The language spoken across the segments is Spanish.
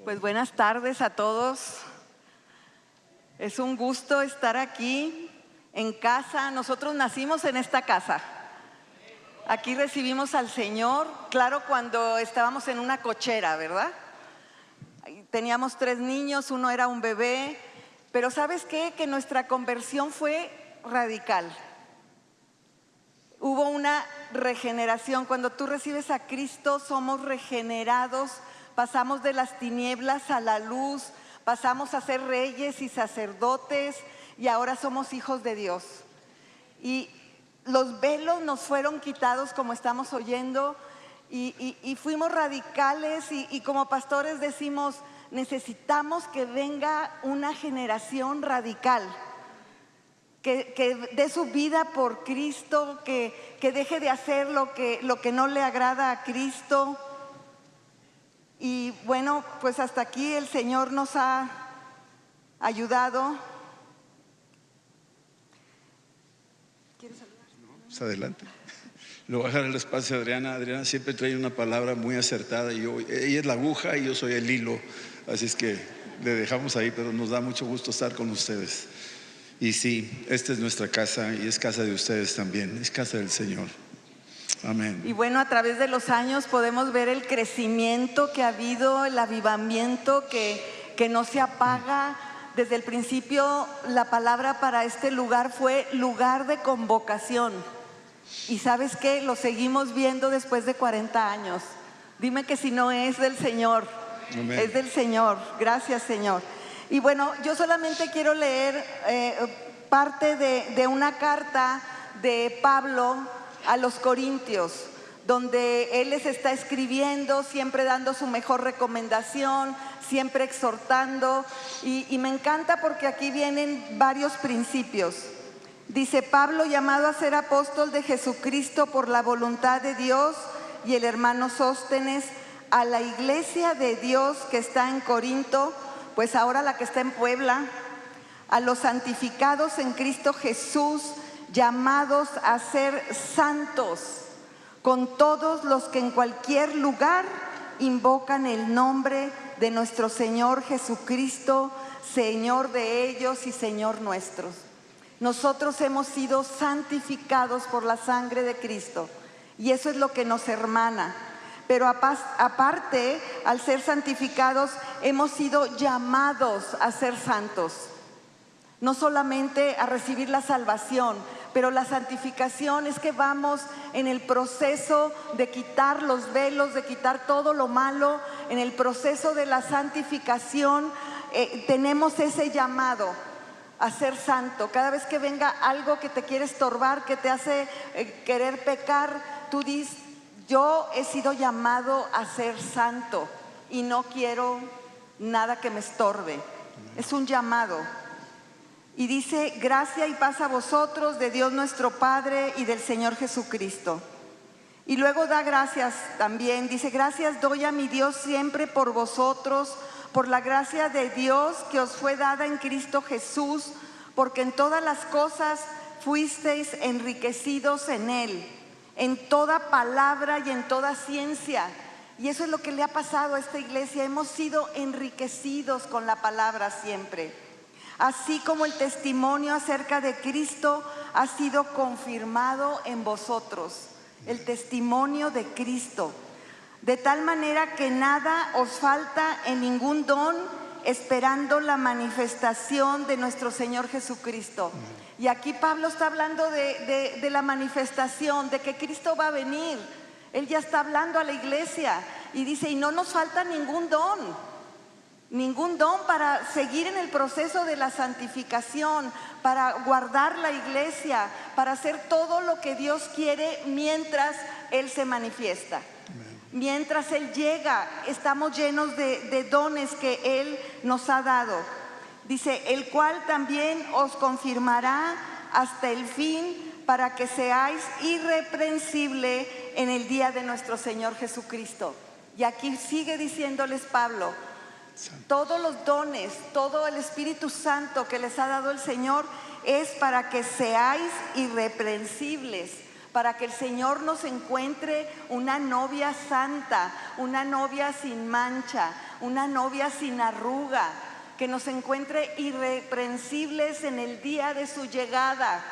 Pues buenas tardes a todos. Es un gusto estar aquí en casa. Nosotros nacimos en esta casa. Aquí recibimos al Señor, claro, cuando estábamos en una cochera, ¿verdad? Teníamos 3 niños, uno era un bebé, pero ¿sabes qué? Que nuestra conversión fue radical. Hubo una regeneración. Cuando tú recibes a Cristo, somos regenerados, pasamos de las tinieblas a la luz, pasamos a ser reyes y sacerdotes y ahora somos hijos de Dios. Y los velos nos fueron quitados, como estamos oyendo, y fuimos radicales y como pastores decimos, necesitamos que venga una generación radical. Que dé su vida por Cristo, que deje de hacer lo que no le agrada a Cristo. Y bueno, pues hasta aquí el Señor nos ha ayudado. ¿Quieres saludar? No, pues adelante. Le voy a dejar el espacio a Adriana. Adriana siempre trae una palabra muy acertada. Ella es la aguja y yo soy el hilo. Así es que le dejamos ahí, pero nos da mucho gusto estar con ustedes. Y sí, esta es nuestra casa y es casa de ustedes también, es casa del Señor. Amén. Y bueno, a través de los años podemos ver el crecimiento que ha habido, el avivamiento que no se apaga. Desde el principio la palabra para este lugar fue lugar de convocación. Y ¿sabes qué? Lo seguimos viendo después de 40 años. Dime que si no es del Señor. Amén. Es del Señor. Gracias, Señor. Y bueno, yo solamente quiero leer parte de una carta de Pablo a los Corintios, donde él les está escribiendo, siempre dando su mejor recomendación, siempre exhortando, y me encanta porque aquí vienen varios principios. Dice: Pablo, llamado a ser apóstol de Jesucristo por la voluntad de Dios, y el hermano Sóstenes, a la iglesia de Dios que está en Corinto, pues ahora la que está en Puebla, a los santificados en Cristo Jesús, llamados a ser santos, con todos los que en cualquier lugar invocan el nombre de nuestro Señor Jesucristo, Señor de ellos y Señor nuestros. Nosotros hemos sido santificados por la sangre de Cristo y eso es lo que nos hermana. Pero aparte, al ser santificados, hemos sido llamados a ser santos. No solamente a recibir la salvación, pero la santificación es que vamos en el proceso de quitar los velos, de quitar todo lo malo. En el proceso de la santificación tenemos ese llamado a ser santo. Cada vez que venga algo que te quiere estorbar, que te hace querer pecar, tú dices: yo he sido llamado a ser santo y no quiero nada que me estorbe. Es un llamado. Y dice: gracia y paz a vosotros de Dios nuestro Padre y del Señor Jesucristo. Y luego da gracias también. Dice: gracias doy a mi Dios siempre por vosotros, por la gracia de Dios que os fue dada en Cristo Jesús, porque en todas las cosas fuisteis enriquecidos en Él, en toda palabra y en toda ciencia. Y eso es lo que le ha pasado a esta iglesia. Hemos sido enriquecidos con la palabra siempre. Así como el testimonio acerca de Cristo ha sido confirmado en vosotros. El testimonio de Cristo. De tal manera que nada os falta en ningún don, esperando la manifestación de nuestro Señor Jesucristo. Y aquí Pablo está hablando de la manifestación, de que Cristo va a venir. Él ya está hablando a la iglesia y dice: y no nos falta ningún don para seguir en el proceso de la santificación, para guardar la iglesia, para hacer todo lo que Dios quiere mientras Él se manifiesta. Mientras Él llega, estamos llenos de dones que Él nos ha dado. Dice: el cual también os confirmará hasta el fin, para que seáis irreprensible en el día de nuestro Señor Jesucristo. Y aquí sigue diciéndoles Pablo: todos los dones, todo el Espíritu Santo que les ha dado el Señor es para que seáis irreprensibles, para que el Señor nos encuentre una novia santa, una novia sin mancha, una novia sin arruga, que nos encuentre irreprensibles en el día de su llegada.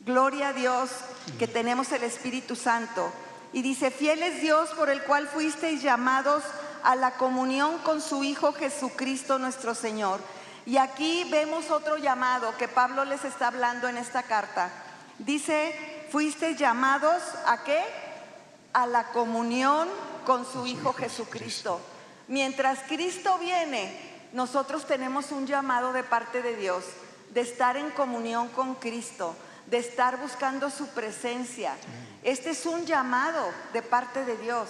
Gloria a Dios que tenemos el Espíritu Santo. Y dice: fiel es Dios por el cual fuisteis llamados a la comunión con su Hijo Jesucristo nuestro Señor. Y aquí vemos otro llamado que Pablo les está hablando en esta carta. Dice: fuisteis llamados ¿a qué? A la comunión con su Hijo Jesucristo. Mientras Cristo viene, nosotros tenemos un llamado de parte de Dios, de estar en comunión con Cristo, de estar buscando su presencia. Este es un llamado de parte de Dios,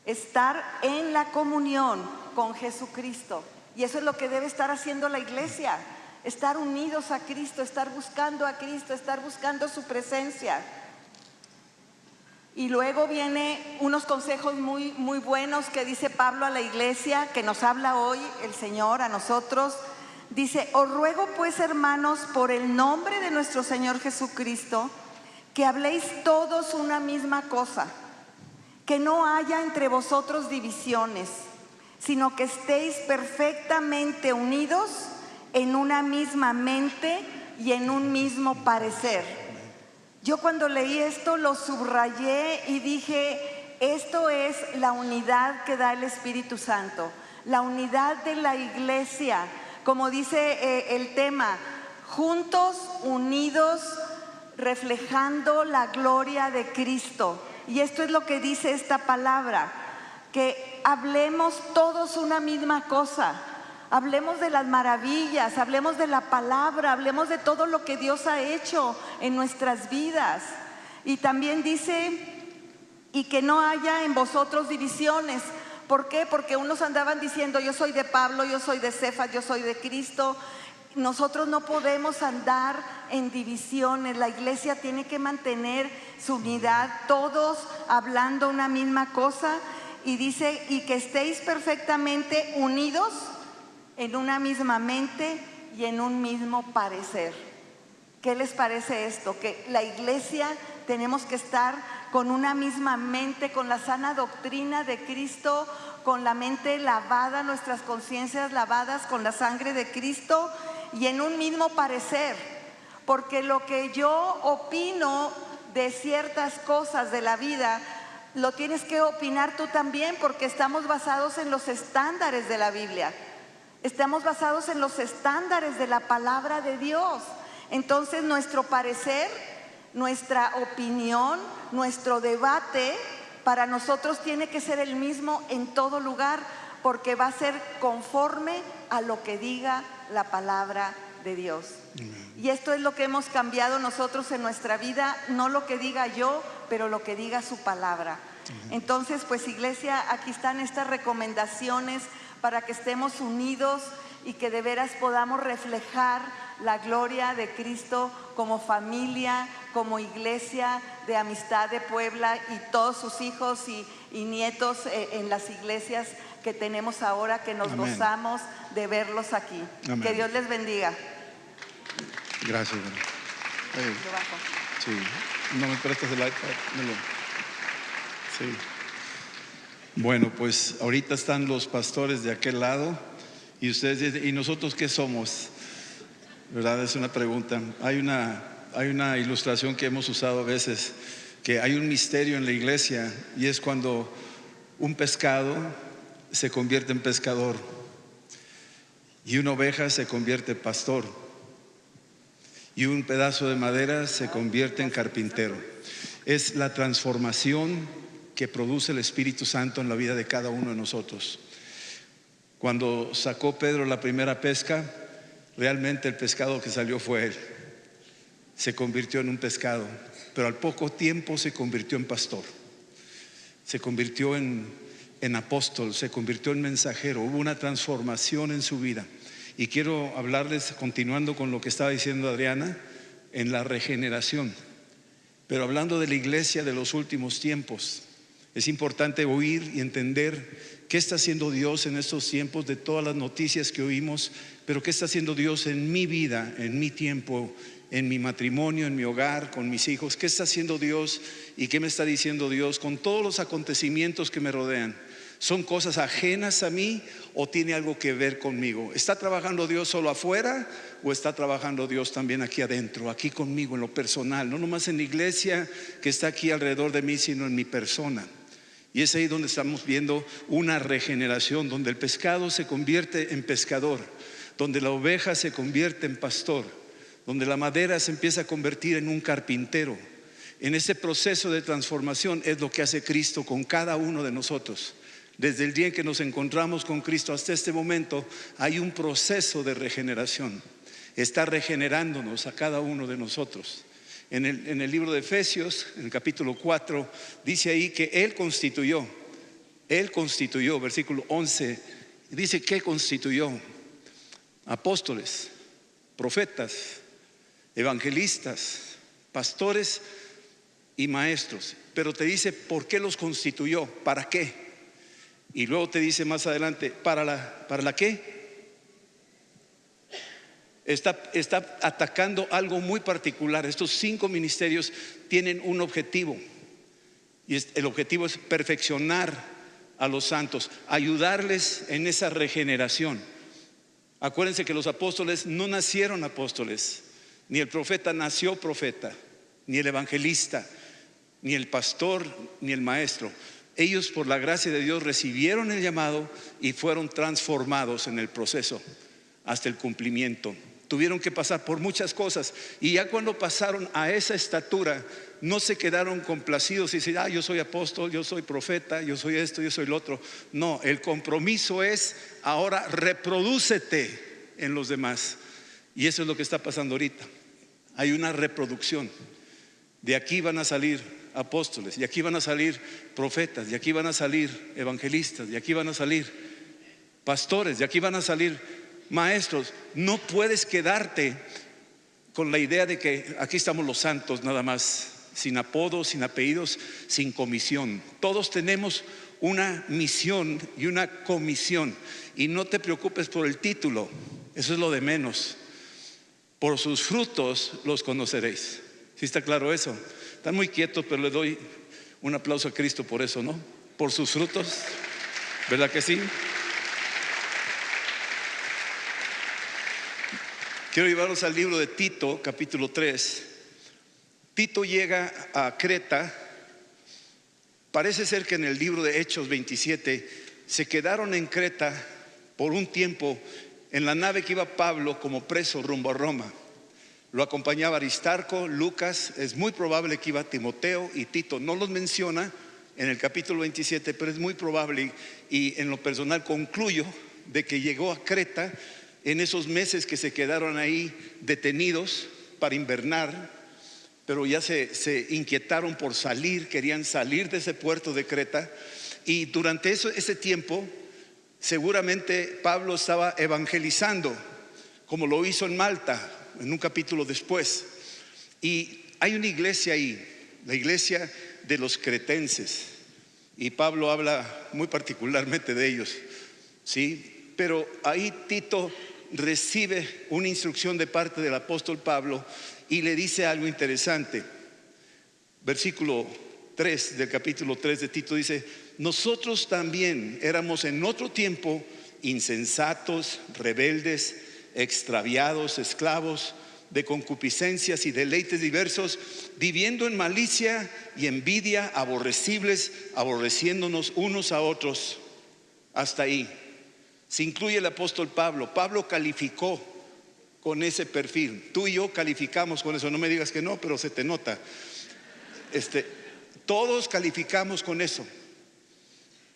estar en la comunión con Jesucristo. Y eso es lo que debe estar haciendo la iglesia, estar unidos a Cristo, estar buscando a Cristo, estar buscando su presencia. Y luego viene unos consejos muy buenos que dice Pablo a la iglesia, que nos habla hoy el Señor a nosotros. Dice: os ruego pues, hermanos, por el nombre de nuestro Señor Jesucristo, que habléis todos una misma cosa, que no haya entre vosotros divisiones, sino que estéis perfectamente unidos en una misma mente y en un mismo parecer. Yo cuando leí esto lo subrayé y dije: esto es la unidad que da el Espíritu Santo, la unidad de la iglesia, como dice el tema, juntos, unidos, reflejando la gloria de Cristo. Y esto es lo que dice esta palabra, que hablemos todos una misma cosa. Hablemos de las maravillas, hablemos de la palabra, hablemos de todo lo que Dios ha hecho en nuestras vidas. Y también dice: y que no haya en vosotros divisiones. ¿Por qué? Porque unos andaban diciendo: yo soy de Pablo, yo soy de Cefas, yo soy de Cristo. Nosotros no podemos andar en divisiones. La iglesia tiene que mantener su unidad, todos hablando una misma cosa. Y dice: y que estéis perfectamente unidos en una misma mente y en un mismo parecer. ¿Qué les parece esto? Que la iglesia tenemos que estar con una misma mente, con la sana doctrina de Cristo, con la mente lavada, nuestras conciencias lavadas con la sangre de Cristo y en un mismo parecer. Porque lo que yo opino de ciertas cosas de la vida, lo tienes que opinar tú también, porque estamos basados en los estándares de la Biblia. Estamos basados en los estándares de la palabra de Dios. Entonces nuestro parecer, nuestra opinión, nuestro debate para nosotros tiene que ser el mismo en todo lugar, porque va a ser conforme a lo que diga la palabra de Dios. Y esto es lo que hemos cambiado nosotros en nuestra vida, no lo que diga yo, pero lo que diga su palabra. Entonces, pues iglesia, aquí están estas recomendaciones para que estemos unidos y que de veras podamos reflejar la gloria de Cristo como familia, como iglesia de Amistad de Puebla y todos sus hijos y nietos en las iglesias que tenemos ahora, que nos Amén. Gozamos de verlos aquí. Amén. Que Dios les bendiga. Gracias. Sí. ¿No me prestas el iPad? Sí. Bueno, pues ahorita están los pastores de aquel lado y ustedes dicen: ¿y nosotros qué somos? ¿Verdad? Es una pregunta. Hay una ilustración que hemos usado a veces, que hay un misterio en la iglesia, y es cuando un pescado se convierte en pescador y una oveja se convierte en pastor y un pedazo de madera se convierte en carpintero. Es la transformación que produce el Espíritu Santo en la vida de cada uno de nosotros. Cuando sacó Pedro la primera pesca, realmente el pescado que salió fue él. Se convirtió en un pescado, pero al poco tiempo se convirtió en pastor, se convirtió en apóstol, se convirtió en mensajero. Hubo una transformación en su vida. Y quiero hablarles, continuando con lo que estaba diciendo Adriana, en la regeneración, pero hablando de la iglesia de los últimos tiempos. Es importante oír y entender qué está haciendo Dios en estos tiempos, de todas las noticias que oímos, pero qué está haciendo Dios en mi vida, en mi tiempo, en mi matrimonio, en mi hogar, con mis hijos. ¿Qué está haciendo Dios y qué me está diciendo Dios con todos los acontecimientos que me rodean? ¿Son cosas ajenas a mí o tiene algo que ver conmigo? ¿Está trabajando Dios solo afuera o está trabajando Dios también aquí adentro, aquí conmigo en lo personal? No nomás en la iglesia que está aquí alrededor de mí, sino en mi persona. Y es ahí donde estamos viendo una regeneración, donde el pescado se convierte en pescador, donde la oveja se convierte en pastor, donde la madera se empieza a convertir en un carpintero. En ese proceso de transformación es lo que hace Cristo con cada uno de nosotros. Desde el día en que nos encontramos con Cristo hasta este momento hay un proceso de regeneración. Está regenerándonos a cada uno de nosotros. En el libro de Efesios, en el capítulo 4, dice ahí que Él constituyó, versículo 11, dice que constituyó apóstoles, profetas, evangelistas, pastores y maestros. Pero te dice por qué los constituyó, para qué. Y luego te dice más adelante, ¿para la qué? Está atacando algo muy particular. Estos 5 ministerios tienen un objetivo. Y el objetivo es perfeccionar a los santos, ayudarles en esa regeneración. Acuérdense que los apóstoles no nacieron apóstoles. Ni el profeta nació profeta, ni el evangelista, ni el pastor, ni el maestro. Ellos, por la gracia de Dios, recibieron el llamado y fueron transformados en el proceso hasta el cumplimiento. Tuvieron que pasar por muchas cosas, y ya cuando pasaron a esa estatura no se quedaron complacidos y decir, yo soy apóstol, yo soy profeta, yo soy esto, yo soy lo otro. No, el compromiso es ahora reprodúcete en los demás. Y eso es lo que está pasando ahorita. Hay una reproducción. De aquí van a salir apóstoles, de aquí van a salir profetas, de aquí van a salir evangelistas, de aquí van a salir pastores, de aquí van a salir maestros. No puedes quedarte con la idea de que aquí estamos los santos nada más, sin apodos, sin apellidos, sin comisión. Todos tenemos una misión y una comisión. Y no te preocupes por el título, eso es lo de menos. Por sus frutos los conoceréis. ¿Sí está claro eso? Están muy quietos, pero le doy un aplauso a Cristo por eso, ¿no? Por sus frutos, ¿verdad que sí? Quiero llevarlos al libro de Tito, capítulo 3. Tito llega a Creta. Parece ser que en el libro de Hechos 27 se quedaron en Creta por un tiempo en la nave que iba Pablo como preso rumbo a Roma. Lo acompañaba Aristarco, Lucas, es muy probable que iba Timoteo y Tito. No los menciona en el capítulo 27, pero es muy probable, y en lo personal concluyo de que llegó a Creta en esos meses que se quedaron ahí detenidos para invernar, pero ya se inquietaron por salir, querían salir de ese puerto de Creta. Y durante ese tiempo seguramente Pablo estaba evangelizando, como lo hizo en Malta, en un capítulo después. Y hay una iglesia ahí, la iglesia de los cretenses, y Pablo habla muy particularmente de ellos, ¿sí? Pero ahí Tito recibe una instrucción de parte del apóstol Pablo y le dice algo interesante. Versículo 3 del capítulo 3 de Tito dice: nosotros también éramos en otro tiempo insensatos, rebeldes, extraviados, esclavos de concupiscencias y deleites diversos, viviendo en malicia y envidia, aborrecibles, aborreciéndonos unos a otros. Hasta ahí se incluye el apóstol Pablo. Pablo calificó con ese perfil. Tú y yo calificamos con eso. No me digas que no, pero se te nota. Todos calificamos con eso.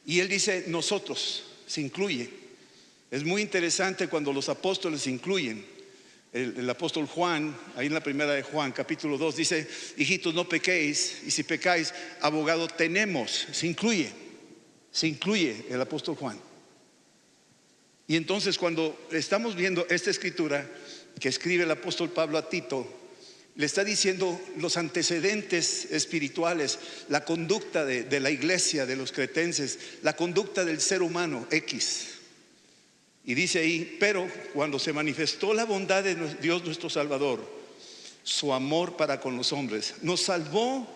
Y él dice nosotros, se incluye. Es muy interesante cuando los apóstoles se incluyen. El apóstol Juan, ahí en la primera de Juan, capítulo 2, dice: hijitos, no pequéis, y si pecáis, abogado tenemos. Se incluye el apóstol Juan. Y entonces cuando estamos viendo esta escritura que escribe el apóstol Pablo a Tito, le está diciendo los antecedentes espirituales, la conducta de la iglesia, de los cretenses, la conducta del ser humano X. Y dice ahí: pero cuando se manifestó la bondad de Dios nuestro Salvador, su amor para con los hombres, nos salvó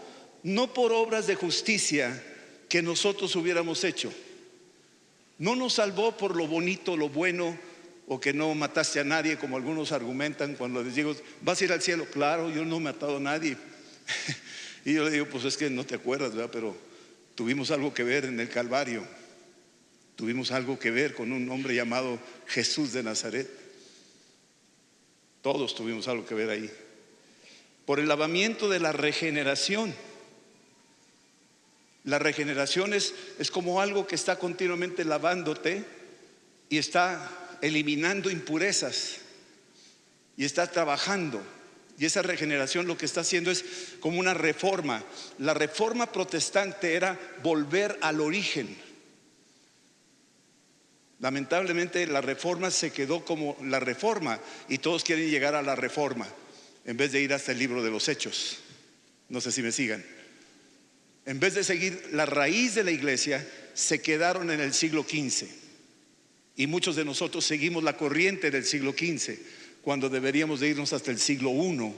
no por obras de justicia que nosotros hubiéramos hecho, No nos salvó por lo bonito, lo bueno, o que no mataste a nadie, como algunos argumentan cuando les digo, ¿vas a ir al cielo? Claro, yo no he matado a nadie. Y yo le digo, pues es que no te acuerdas, ¿verdad? Pero tuvimos algo que ver en el Calvario. Tuvimos algo que ver con un hombre llamado Jesús de Nazaret. Todos tuvimos algo que ver ahí. Por el lavamiento de la regeneración. La regeneración es como algo que está continuamente lavándote y está eliminando impurezas y está trabajando. Y esa regeneración lo que está haciendo es como una reforma. La reforma protestante era volver al origen. Lamentablemente la reforma se quedó como la reforma y todos quieren llegar a la reforma en vez de ir hasta el libro de los Hechos. No sé si me sigan. En vez de seguir la raíz de la iglesia, se quedaron en el siglo XV. Y muchos de nosotros seguimos la corriente del siglo XV, cuando deberíamos de irnos hasta el siglo I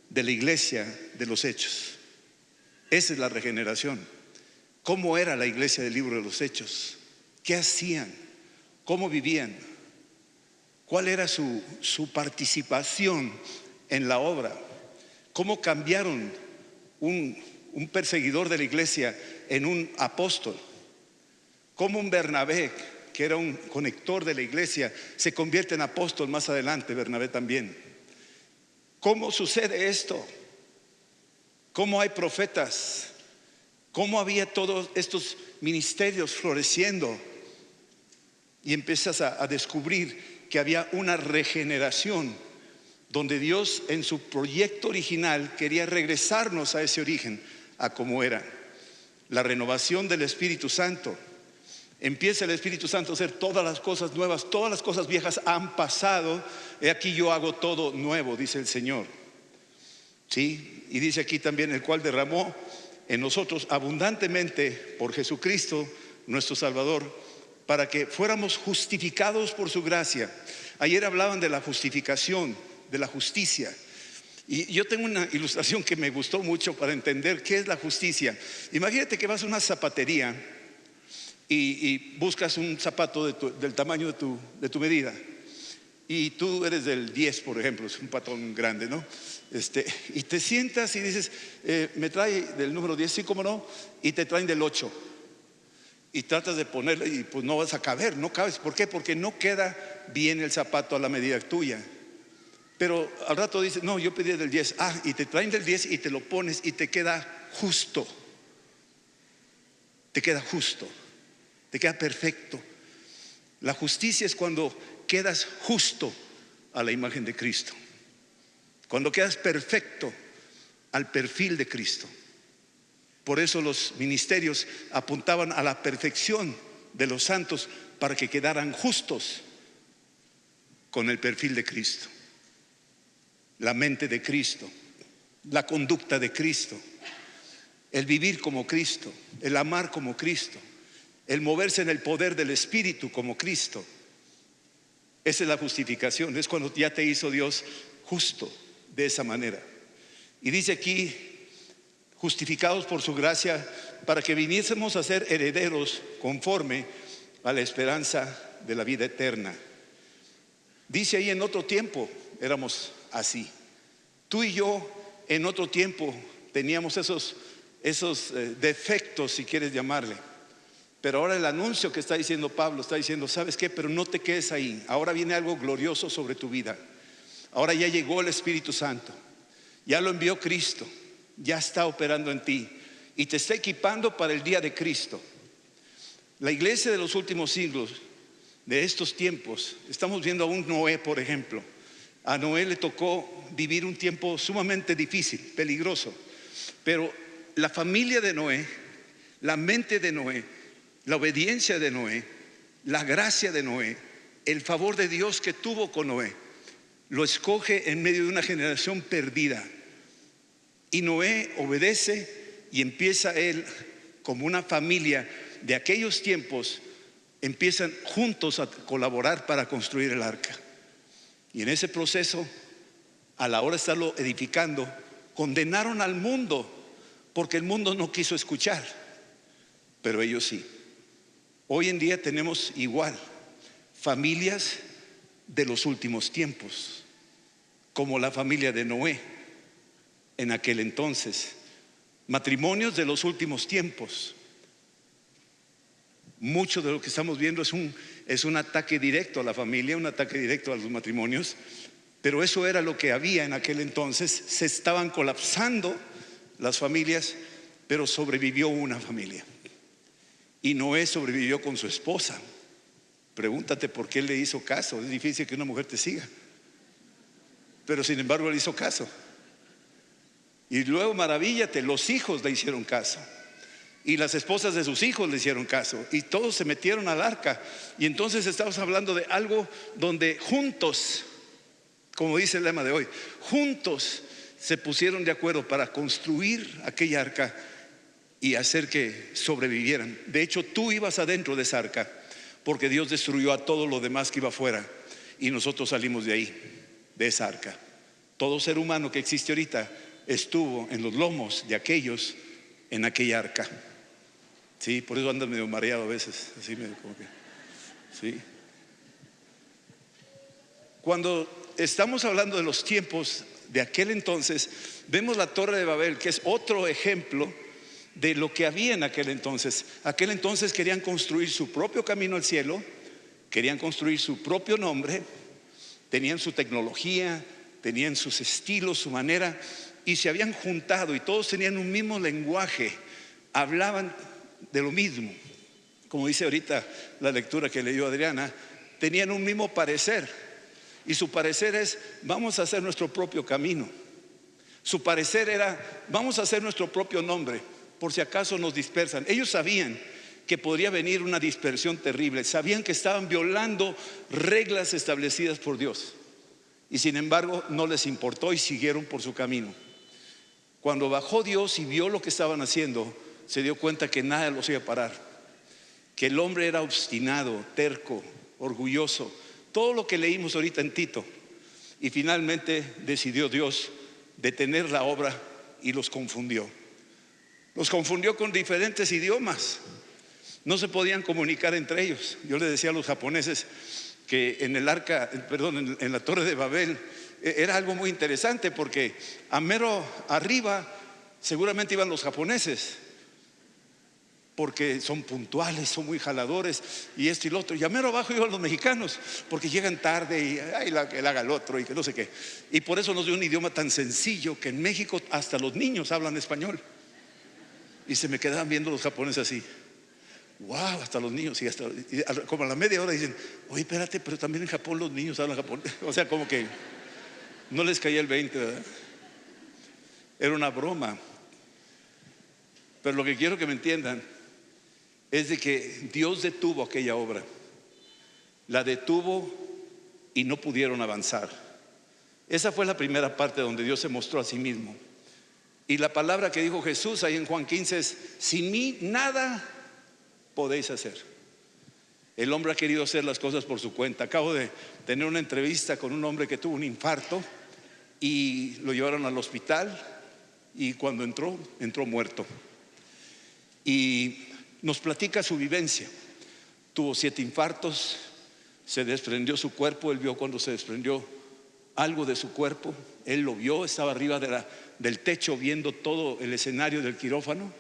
de la iglesia de los Hechos. Esa es la regeneración. ¿Cómo era la iglesia del libro de los Hechos? ¿Qué hacían? ¿Cómo vivían? ¿Cuál era su participación en la obra? ¿Cómo cambiaron un perseguidor de la iglesia en un apóstol? ¿Cómo un Bernabé, que era un conector de la iglesia, se convierte en apóstol más adelante? Bernabé también. ¿Cómo sucede esto? ¿Cómo hay profetas? ¿Cómo había todos estos ministerios floreciendo? Y empiezas a descubrir que había una regeneración donde Dios en su proyecto original quería regresarnos a ese origen, a como era. La renovación del Espíritu Santo. Empieza el Espíritu Santo a hacer todas las cosas nuevas, todas las cosas viejas han pasado, he aquí yo hago todo nuevo, dice el Señor. ¿Sí? Y dice aquí también, el cual derramó en nosotros abundantemente por Jesucristo, nuestro Salvador, para que fuéramos justificados por su gracia. Ayer hablaban de la justificación, de la justicia. Y yo tengo una ilustración que me gustó mucho para entender qué es la justicia. Imagínate que vas a una zapatería y buscas un zapato del tamaño de tu medida. Y tú eres del 10, por ejemplo, es un patón grande, ¿no? Y te sientas y dices, me trae del número 10, sí, cómo no, y te traen del 8. Y tratas de ponerle y pues no vas a caber, no cabes. ¿Por qué? Porque no queda bien el zapato a la medida tuya. Pero al rato dices, no, yo pedí del 10. Y te traen del 10 y te lo pones y te queda justo. Te queda justo. Te queda perfecto. La justicia es cuando quedas justo a la imagen de Cristo. Cuando quedas perfecto al perfil de Cristo. Por eso los ministerios apuntaban a la perfección de los santos para que quedaran justos con el perfil de Cristo, la mente de Cristo, la conducta de Cristo, el vivir como Cristo, el amar como Cristo, el moverse en el poder del Espíritu como Cristo. Esa es la justificación, es cuando ya te hizo Dios justo de esa manera. Y dice aquí, justificados por su gracia, para que viniésemos a ser herederos conforme a la esperanza de la vida eterna. Dice ahí, en otro tiempo éramos así. Tú y yo en otro tiempo teníamos esos defectos, si quieres llamarle. Pero ahora el anuncio que está diciendo Pablo, está diciendo, ¿sabes qué? Pero no te quedes ahí. Ahora viene algo glorioso sobre tu vida. Ahora ya llegó el Espíritu Santo. Ya lo envió Cristo. Ya está operando en ti y te está equipando para el día de Cristo. La iglesia de los últimos siglos, de estos tiempos, estamos viendo a un Noé, por ejemplo. A Noé le tocó vivir un tiempo sumamente difícil, peligroso, pero la familia de Noé, la mente de Noé, la obediencia de Noé, la gracia de Noé, el favor de Dios que tuvo con Noé, lo escoge en medio de una generación perdida. Y Noé obedece y empieza él, como una familia de aquellos tiempos, empiezan juntos a colaborar para construir el arca. Y en ese proceso, a la hora de estarlo edificando, condenaron al mundo, porque el mundo no quiso escuchar, pero ellos sí. Hoy en día tenemos igual familias de los últimos tiempos, como la familia de Noé en aquel entonces, matrimonios de los últimos tiempos. Mucho de lo que estamos viendo es un ataque directo a la familia, un ataque directo a los matrimonios, pero eso era lo que había en aquel entonces. Se estaban colapsando las familias, pero sobrevivió una familia. Y Noé sobrevivió con su esposa. Pregúntate por qué él le hizo caso. Es difícil que una mujer te siga, pero sin embargo él hizo caso. Y luego, maravíllate, los hijos le hicieron caso, y las esposas de sus hijos le hicieron caso, y todos se metieron al arca. Y entonces estamos hablando de algo donde juntos, como dice el lema de hoy, juntos se pusieron de acuerdo para construir aquella arca y hacer que sobrevivieran. De hecho, tú ibas adentro de esa arca, porque Dios destruyó a todo lo demás que iba afuera, y nosotros salimos de ahí, de esa arca. Todo ser humano que existe ahorita estuvo en los lomos de aquellos en aquella arca. Sí, por eso andas medio mareado a veces, así medio como que, sí. Cuando estamos hablando de los tiempos de aquel entonces, vemos la Torre de Babel, que es otro ejemplo de lo que había en aquel entonces. Aquel entonces querían construir su propio camino al cielo, querían construir su propio nombre, tenían su tecnología, tenían sus estilos, su manera, y se habían juntado, y todos tenían un mismo lenguaje, hablaban de lo mismo. Como dice ahorita la lectura que leyó Adriana, tenían un mismo parecer, y su parecer es: vamos a hacer nuestro propio camino. Su parecer era: vamos a hacer nuestro propio nombre, por si acaso nos dispersan. Ellos sabían que podría venir una dispersión terrible, sabían que estaban violando reglas establecidas por Dios, y sin embargo no les importó y siguieron por su camino. Cuando bajó Dios y vio lo que estaban haciendo, se dio cuenta que nada los iba a parar, que el hombre era obstinado, terco, orgulloso, todo lo que leímos ahorita en Tito. Y finalmente decidió Dios detener la obra y los confundió. Los confundió con diferentes idiomas. No se podían comunicar entre ellos. Yo le decía a los japoneses que en el arca, perdón, en la Torre de Babel, era algo muy interesante, porque a mero arriba seguramente iban los japoneses, porque son puntuales, son muy jaladores, y esto y lo otro. Y a mero abajo iban los mexicanos, porque llegan tarde y él haga el otro y que no sé qué. Y por eso nos dio un idioma tan sencillo que en México hasta los niños hablan español. Y se me quedaban viendo los japoneses así. Wow, hasta los niños. Y como a la media hora dicen: oye, espérate, pero también en Japón los niños hablan japonés. O sea, como que no les caía el 20, ¿verdad? Era una broma. Pero lo que quiero que me entiendan es de que Dios detuvo aquella obra. La detuvo y no pudieron avanzar. Esa fue la primera parte donde Dios se mostró a sí mismo. Y la palabra que dijo Jesús ahí en Juan 15 es: sin mí nada podéis hacer. El hombre ha querido hacer las cosas por su cuenta. Acabo de tener una entrevista con un hombre que tuvo un infarto y lo llevaron al hospital, y cuando entró muerto. Y nos platica su vivencia. Tuvo 7 infartos, se desprendió su cuerpo. Él vio cuando se desprendió algo de su cuerpo. Él lo vio, estaba arriba del techo viendo todo el escenario del quirófano.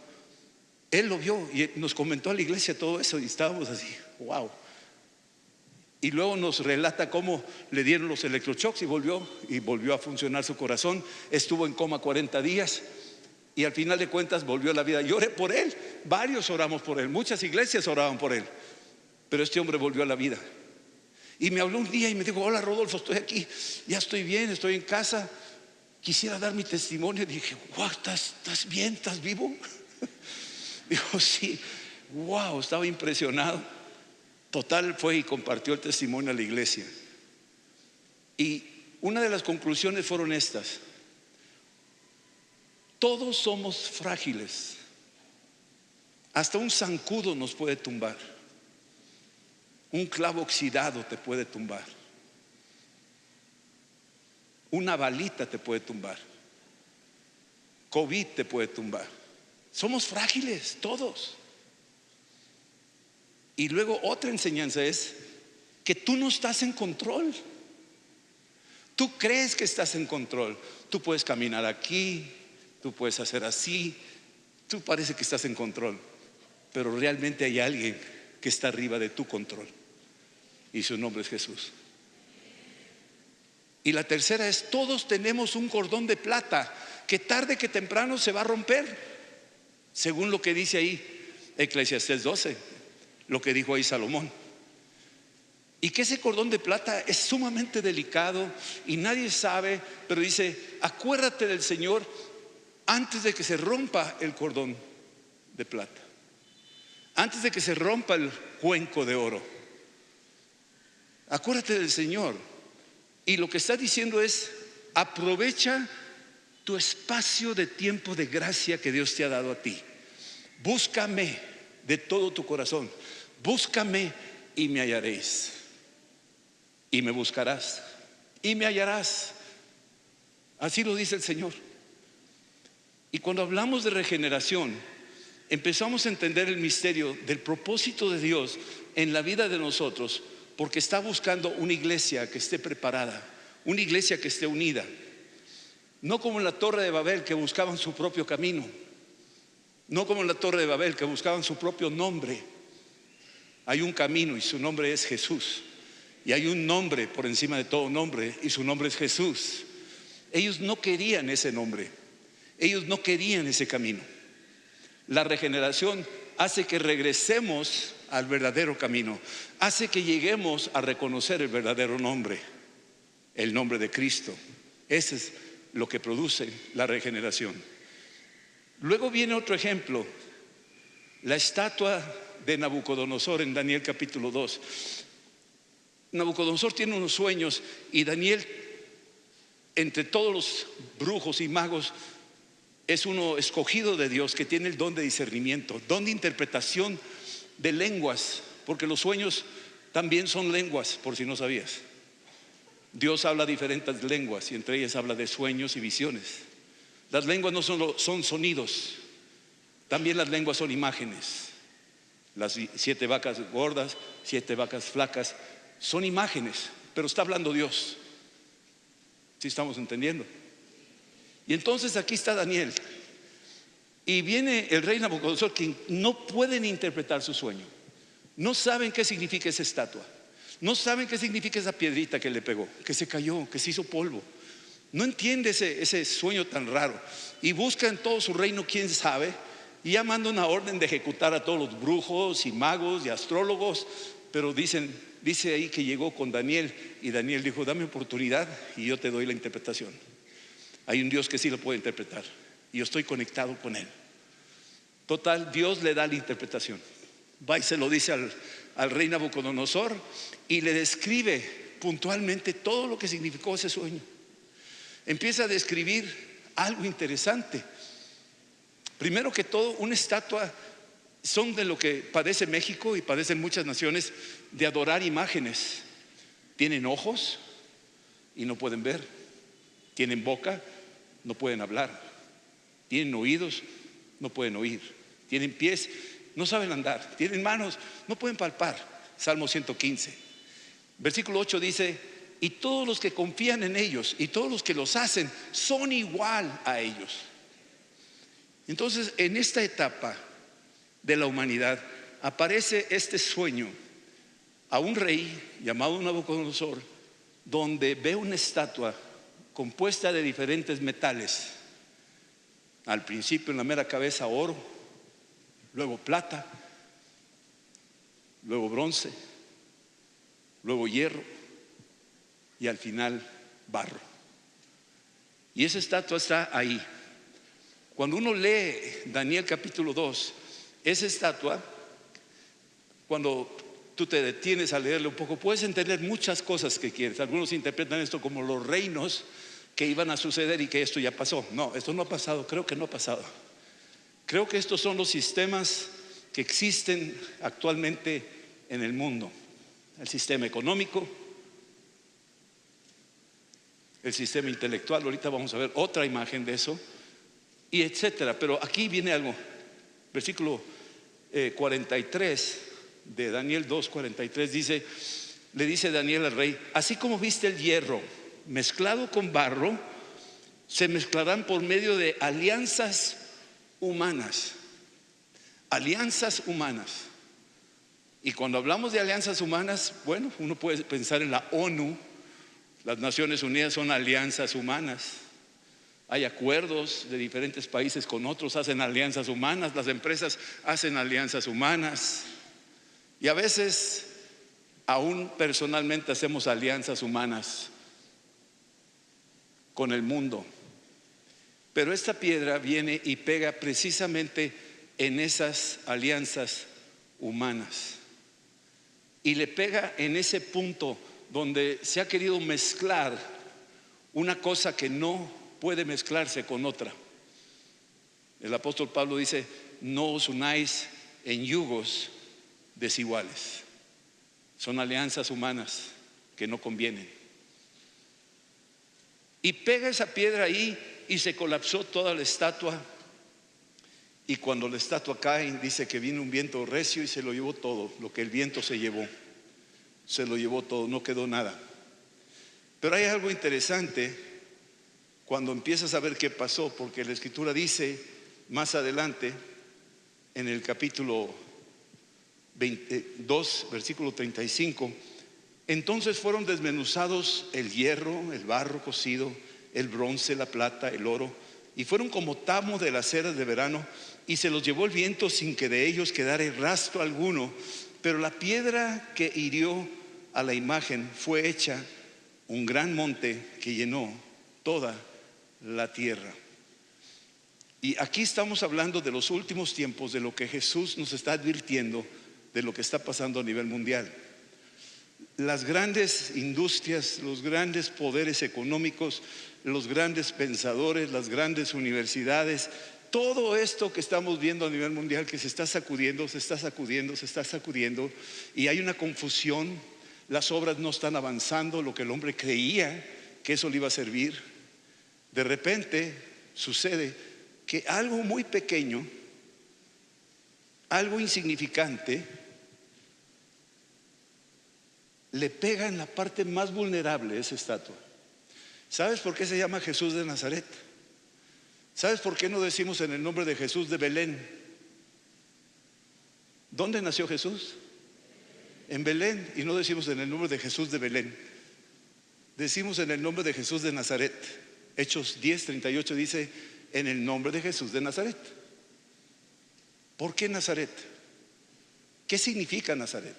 Él lo vio y nos comentó a la iglesia todo eso, y estábamos así, wow. Y luego nos relata cómo le dieron los electroshocks y volvió a funcionar su corazón. Estuvo en coma 40 días y al final de cuentas volvió a la vida. Yo oré por él, varios oramos por él, muchas iglesias oraban por él, pero este hombre volvió a la vida. Y me habló un día y me dijo: hola Rodolfo, estoy aquí, ya estoy bien, estoy en casa, quisiera dar mi testimonio. Y dije: wow, ¿estás bien? ¿Estás vivo? Dijo: sí. Wow, estaba impresionado. Total, fue y compartió el testimonio a la iglesia. Y una de las conclusiones fueron estas: todos somos frágiles. Hasta un zancudo nos puede tumbar. Un clavo oxidado te puede tumbar. Una balita te puede tumbar. COVID te puede tumbar. Somos frágiles todos. Y luego otra enseñanza es que tú no estás en control. Tú crees que estás en control. Tú puedes caminar aquí, tú puedes hacer así, tú parece que estás en control, pero realmente hay alguien que está arriba de tu control y su nombre es Jesús. Y la tercera es: todos tenemos un cordón de plata que tarde que temprano se va a romper, según lo que dice ahí Eclesiastés 12, lo que dijo ahí Salomón. Y que ese cordón de plata es sumamente delicado y nadie sabe, pero dice: acuérdate del Señor antes de que se rompa el cordón de plata, antes de que se rompa el cuenco de oro. Acuérdate del Señor. Y lo que está diciendo es: aprovecha tu espacio de tiempo de gracia que Dios te ha dado a ti. Búscame de todo tu corazón. Búscame y me hallaréis. Y me buscarás y me hallarás. Así lo dice el Señor. Y cuando hablamos de regeneración, empezamos a entender el misterio del propósito de Dios en la vida de nosotros, porque está buscando una iglesia que esté preparada, una iglesia que esté unida. No como en la Torre de Babel, que buscaban su propio camino. No como en la Torre de Babel, que buscaban su propio nombre. Hay un camino y su nombre es Jesús. Y hay un nombre por encima de todo nombre y su nombre es Jesús. Ellos no querían ese nombre. Ellos no querían ese camino. La regeneración hace que regresemos al verdadero camino. Hace que lleguemos a reconocer el verdadero nombre, el nombre de Cristo. Ese es lo que produce la regeneración. Luego viene otro ejemplo: la estatua de Nabucodonosor en Daniel capítulo 2. Nabucodonosor tiene unos sueños y Daniel, entre todos los brujos y magos, es uno escogido de Dios que tiene el don de discernimiento, don de interpretación de lenguas, porque los sueños también son lenguas, por si no sabías. Dios habla diferentes lenguas y entre ellas habla de sueños y visiones. Las lenguas no son sonidos, también las lenguas son imágenes. Las 7 vacas gordas, 7 vacas flacas, son imágenes, pero está hablando Dios. ¿Sí estamos entendiendo? Y entonces aquí está Daniel. Y viene el rey Nabucodonosor, que no pueden interpretar su sueño. No saben qué significa esa estatua. No saben qué significa esa piedrita que le pegó, que se cayó, que se hizo polvo. No entiende ese sueño tan raro. Y busca en todo su reino quién sabe. Y ya manda una orden de ejecutar a todos los brujos y magos y astrólogos. Pero dice ahí que llegó con Daniel. Y Daniel dijo: dame oportunidad y yo te doy la interpretación. Hay un Dios que sí lo puede interpretar y yo estoy conectado con él. Total, Dios le da la interpretación. Va y se lo dice al rey Nabucodonosor y le describe puntualmente todo lo que significó ese sueño. Empieza a describir algo interesante. Primero que todo, una estatua son de lo que padece México y padecen muchas naciones, de adorar imágenes. Tienen ojos y no pueden ver. Tienen boca, no pueden hablar. Tienen oídos, no pueden oír. Tienen pies, no saben andar. Tienen manos, no pueden palpar. Salmo 115. Versículo 8 dice: y todos los que confían en ellos y todos los que los hacen son igual a ellos. Entonces, en esta etapa de la humanidad aparece este sueño a un rey llamado Nabucodonosor, donde ve una estatua compuesta de diferentes metales. Al principio, en la mera cabeza, oro, luego plata, luego bronce, luego hierro y al final barro. Y esa estatua está ahí. Cuando uno lee Daniel capítulo 2, esa estatua, cuando tú te detienes a leerle un poco, puedes entender muchas cosas que quieres. Algunos interpretan esto como los reinos que iban a suceder y que esto ya pasó. No, esto no ha pasado, creo que no ha pasado. Creo que estos son los sistemas que existen actualmente en el mundo. El sistema económico, el sistema intelectual. Ahorita vamos a ver otra imagen de eso, y etcétera. Pero aquí viene algo. Versículo 43 de Daniel 2:43 dice, le dice Daniel al rey: así como viste el hierro mezclado con barro, se mezclarán por medio de alianzas humanas. Alianzas humanas. Y cuando hablamos de alianzas humanas, bueno, uno puede pensar en la ONU. Las Naciones Unidas son alianzas humanas. Hay acuerdos de diferentes países con otros, hacen alianzas humanas. Las empresas hacen alianzas humanas. Y a veces, aún personalmente, hacemos alianzas humanas con el mundo. Pero esta piedra viene y pega precisamente en esas alianzas humanas. Y le pega en ese punto donde se ha querido mezclar una cosa que no puede mezclarse con otra. El apóstol Pablo dice: no os unáis en yugos desiguales. Son alianzas humanas que no convienen. Y pega esa piedra ahí y se colapsó toda la estatua. Y cuando la estatua cae, dice que vino un viento recio y se lo llevó todo. Lo que el viento se llevó todo, no quedó nada. Pero hay algo interesante cuando empiezas a ver qué pasó, porque la escritura dice más adelante, en el capítulo 2, versículo 35: entonces fueron desmenuzados el hierro, el barro cocido, el bronce, la plata, el oro, y fueron como tamo de las eras de verano, y se los llevó el viento sin que de ellos quedara rastro alguno. Pero la piedra que hirió a la imagen fue hecha un gran monte que llenó toda la tierra. Y aquí estamos hablando de los últimos tiempos, de lo que Jesús nos está advirtiendo, de lo que está pasando a nivel mundial. Las grandes industrias, los grandes poderes económicos, los grandes pensadores, las grandes universidades, todo esto que estamos viendo a nivel mundial que se está sacudiendo, y hay una confusión. Las obras no están avanzando, lo que el hombre creía que eso le iba a servir. De repente sucede que algo muy pequeño, algo insignificante, le pega en la parte más vulnerable de esa estatua. ¿Sabes por qué se llama Jesús de Nazaret? ¿Sabes por qué no decimos en el nombre de Jesús de Belén? ¿Dónde nació Jesús? En Belén. Y no decimos en el nombre de Jesús de Belén, decimos en el nombre de Jesús de Nazaret. Hechos 10:38 dice: en el nombre de Jesús de Nazaret. ¿Por qué Nazaret? ¿Qué significa Nazaret?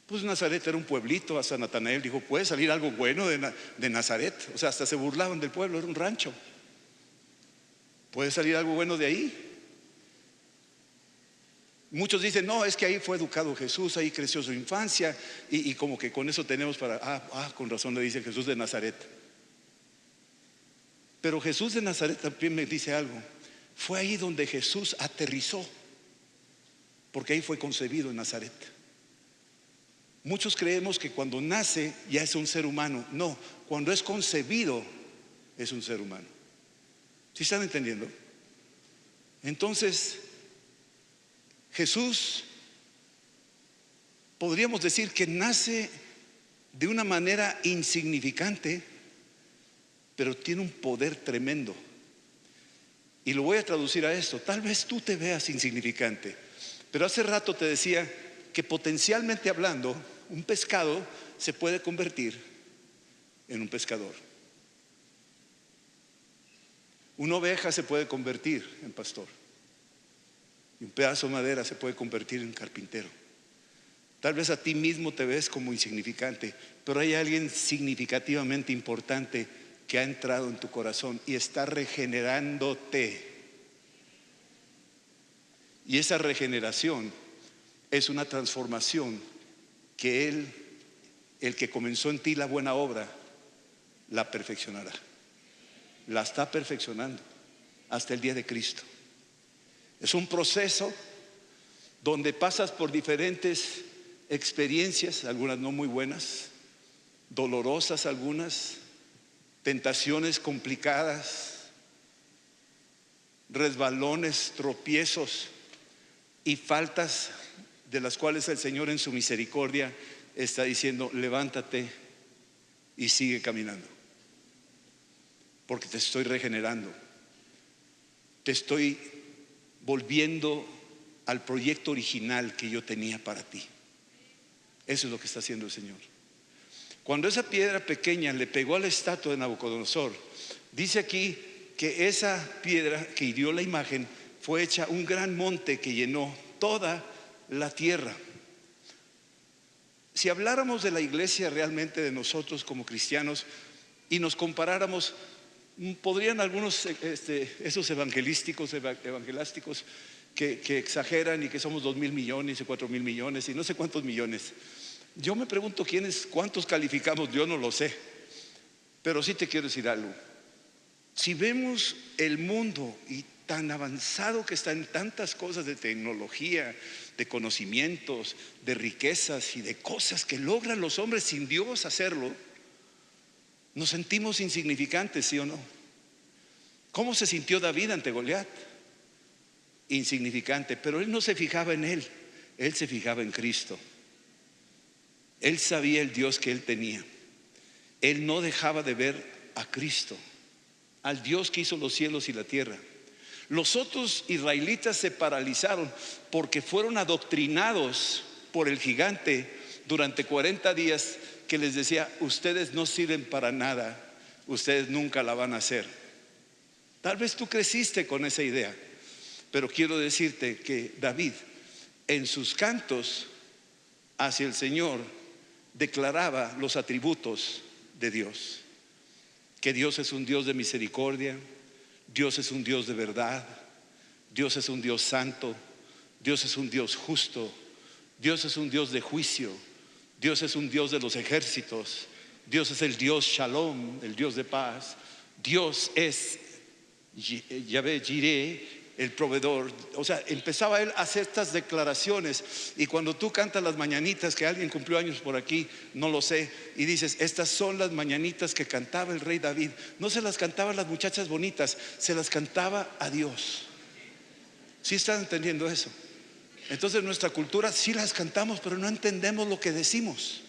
Pues Nazaret era un pueblito. Hasta Natanael dijo: ¿puede salir algo bueno de Nazaret? O sea, hasta se burlaban del pueblo, era un rancho. ¿Puede salir algo bueno de ahí? Muchos dicen: no, es que ahí fue educado Jesús, ahí creció su infancia, y como que con eso tenemos para, con razón le dice Jesús de Nazaret. Pero Jesús de Nazaret también me dice algo: fue ahí donde Jesús aterrizó, porque ahí fue concebido, en Nazaret. Muchos creemos que cuando nace ya es un ser humano. No, cuando es concebido es un ser humano. ¿Sí están entendiendo? Entonces, Jesús, podríamos decir que nace de una manera insignificante, pero tiene un poder tremendo. Y lo voy a traducir a esto: tal vez tú te veas insignificante, pero hace rato te decía que potencialmente hablando, un pescado se puede convertir en un pescador. Una oveja se puede convertir en pastor. Y un pedazo de madera se puede convertir en carpintero. Tal vez a ti mismo te ves como insignificante, pero hay alguien significativamente importante que ha entrado en tu corazón y está regenerándote. Y esa regeneración es una transformación que Él, el que comenzó en ti la buena obra, la perfeccionará. La está perfeccionando hasta el día de Cristo. Es un proceso donde pasas por diferentes experiencias, algunas no muy buenas, dolorosas algunas, tentaciones complicadas, resbalones, tropiezos y faltas de las cuales el Señor en su misericordia está diciendo: levántate y sigue caminando, porque te estoy regenerando, te estoy volviendo al proyecto original que yo tenía para ti. Eso es lo que está haciendo el Señor. Cuando esa piedra pequeña le pegó a la estatua de Nabucodonosor, dice aquí que esa piedra que hirió la imagen fue hecha un gran monte que llenó toda la tierra. Si habláramos de la iglesia realmente, de nosotros como cristianos, y nos comparáramos, podrían algunos esos evangelásticos que exageran y que somos 2,000 millones y 4,000 millones y no sé cuántos millones. Yo me pregunto cuántos calificamos. Yo no lo sé, pero sí te quiero decir algo. Si vemos el mundo y tan avanzado que está en tantas cosas de tecnología, de conocimientos, de riquezas y de cosas que logran los hombres sin Dios hacerlo, nos sentimos insignificantes, ¿sí o no? ¿Cómo se sintió David ante Goliat? Insignificante, pero él no se fijaba en él, él se fijaba en Cristo. Él sabía el Dios que él tenía. Él no dejaba de ver a Cristo, al Dios que hizo los cielos y la tierra. Los otros israelitas se paralizaron porque fueron adoctrinados por el gigante durante 40 días, que les decía: ustedes no sirven para nada, ustedes nunca la van a hacer. Tal vez tú creciste con esa idea, pero quiero decirte que David, en sus cantos hacia el Señor, declaraba los atributos de Dios: que Dios es un Dios de misericordia, Dios es un Dios de verdad, Dios es un Dios santo, Dios es un Dios justo, Dios es un Dios de juicio, Dios es un Dios de los ejércitos, Dios es el Dios Shalom, el Dios de paz, Dios es Yahvé Jireh, el proveedor. O sea, empezaba él a hacer estas declaraciones. Y cuando tú cantas las mañanitas, que alguien cumplió años por aquí, no lo sé, y dices: estas son las mañanitas que cantaba el rey David, no se las cantaban las muchachas bonitas, se las cantaba a Dios. ¿Sí están entendiendo eso? Entonces nuestra cultura sí las cantamos, pero no entendemos lo que decimos.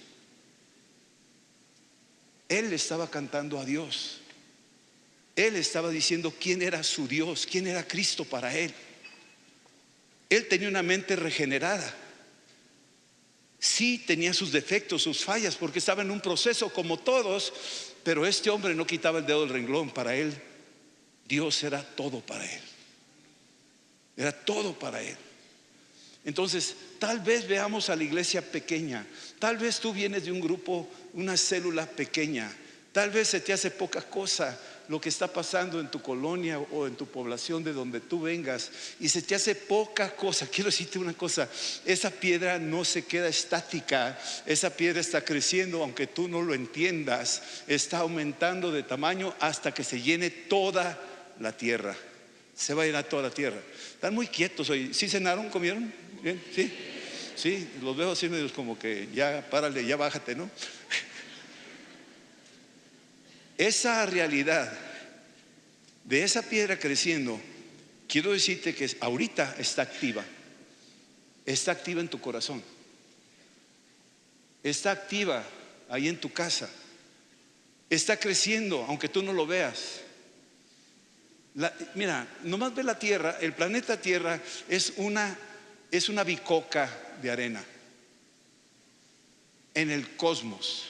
Él estaba cantando a Dios. Él estaba diciendo quién era su Dios, quién era Cristo para él. Él tenía una mente regenerada. Sí tenía sus defectos, sus fallas, porque estaba en un proceso como todos, pero este hombre no quitaba el dedo del renglón. Para él, Dios era todo para él. Era todo para él. Entonces, tal vez veamos a la iglesia pequeña. Tal vez tú vienes de un grupo, una célula pequeña. Tal vez se te hace poca cosa lo que está pasando en tu colonia o en tu población de donde tú vengas, y se te hace poca cosa. Quiero decirte una cosa: esa piedra no se queda estática, esa piedra está creciendo, aunque tú no lo entiendas, está aumentando de tamaño hasta que se llene toda la tierra. Se va a llenar toda la tierra. Están muy quietos hoy. ¿Sí cenaron? ¿Comieron? ¿Bien? ¿Sí? Sí, los veo así medios como que ya párale, ya bájate, ¿no? Esa realidad de esa piedra creciendo, quiero decirte que ahorita está activa en tu corazón, está activa ahí en tu casa, está creciendo aunque tú no lo veas. Mira, nomás ve la tierra. El planeta Tierra es una bicoca de arena en el cosmos.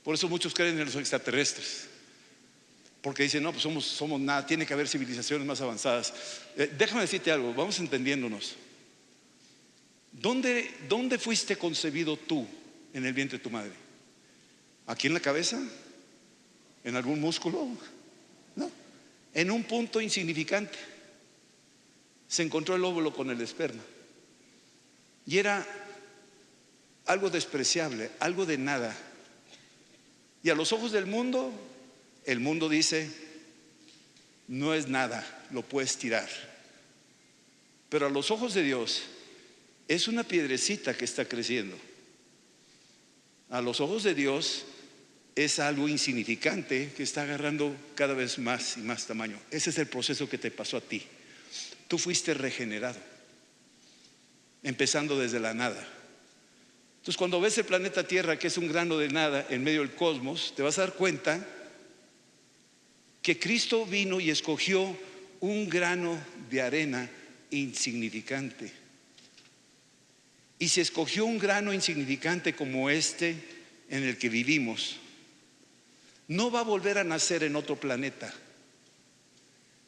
Por eso muchos creen en los extraterrestres, porque dicen: no, pues somos nada, tiene que haber civilizaciones más avanzadas. Déjame decirte algo, vamos entendiéndonos. ¿Dónde fuiste concebido tú en el vientre de tu madre? ¿Aquí en la cabeza? ¿En algún músculo? No, en un punto insignificante. Se encontró el óvulo con el esperma, y era algo despreciable, algo de nada. Y a los ojos del mundo, el mundo dice: no es nada, lo puedes tirar. Pero a los ojos de Dios es una piedrecita que está creciendo. A los ojos de Dios es algo insignificante que está agarrando cada vez más y más tamaño. Ese es el proceso que te pasó a ti. Tú fuiste regenerado, empezando desde la nada. Entonces, cuando ves el planeta Tierra, que es un grano de nada en medio del cosmos, te vas a dar cuenta que Cristo vino y escogió un grano de arena insignificante. Y se escogió un grano insignificante como este en el que vivimos. No va a volver a nacer en otro planeta.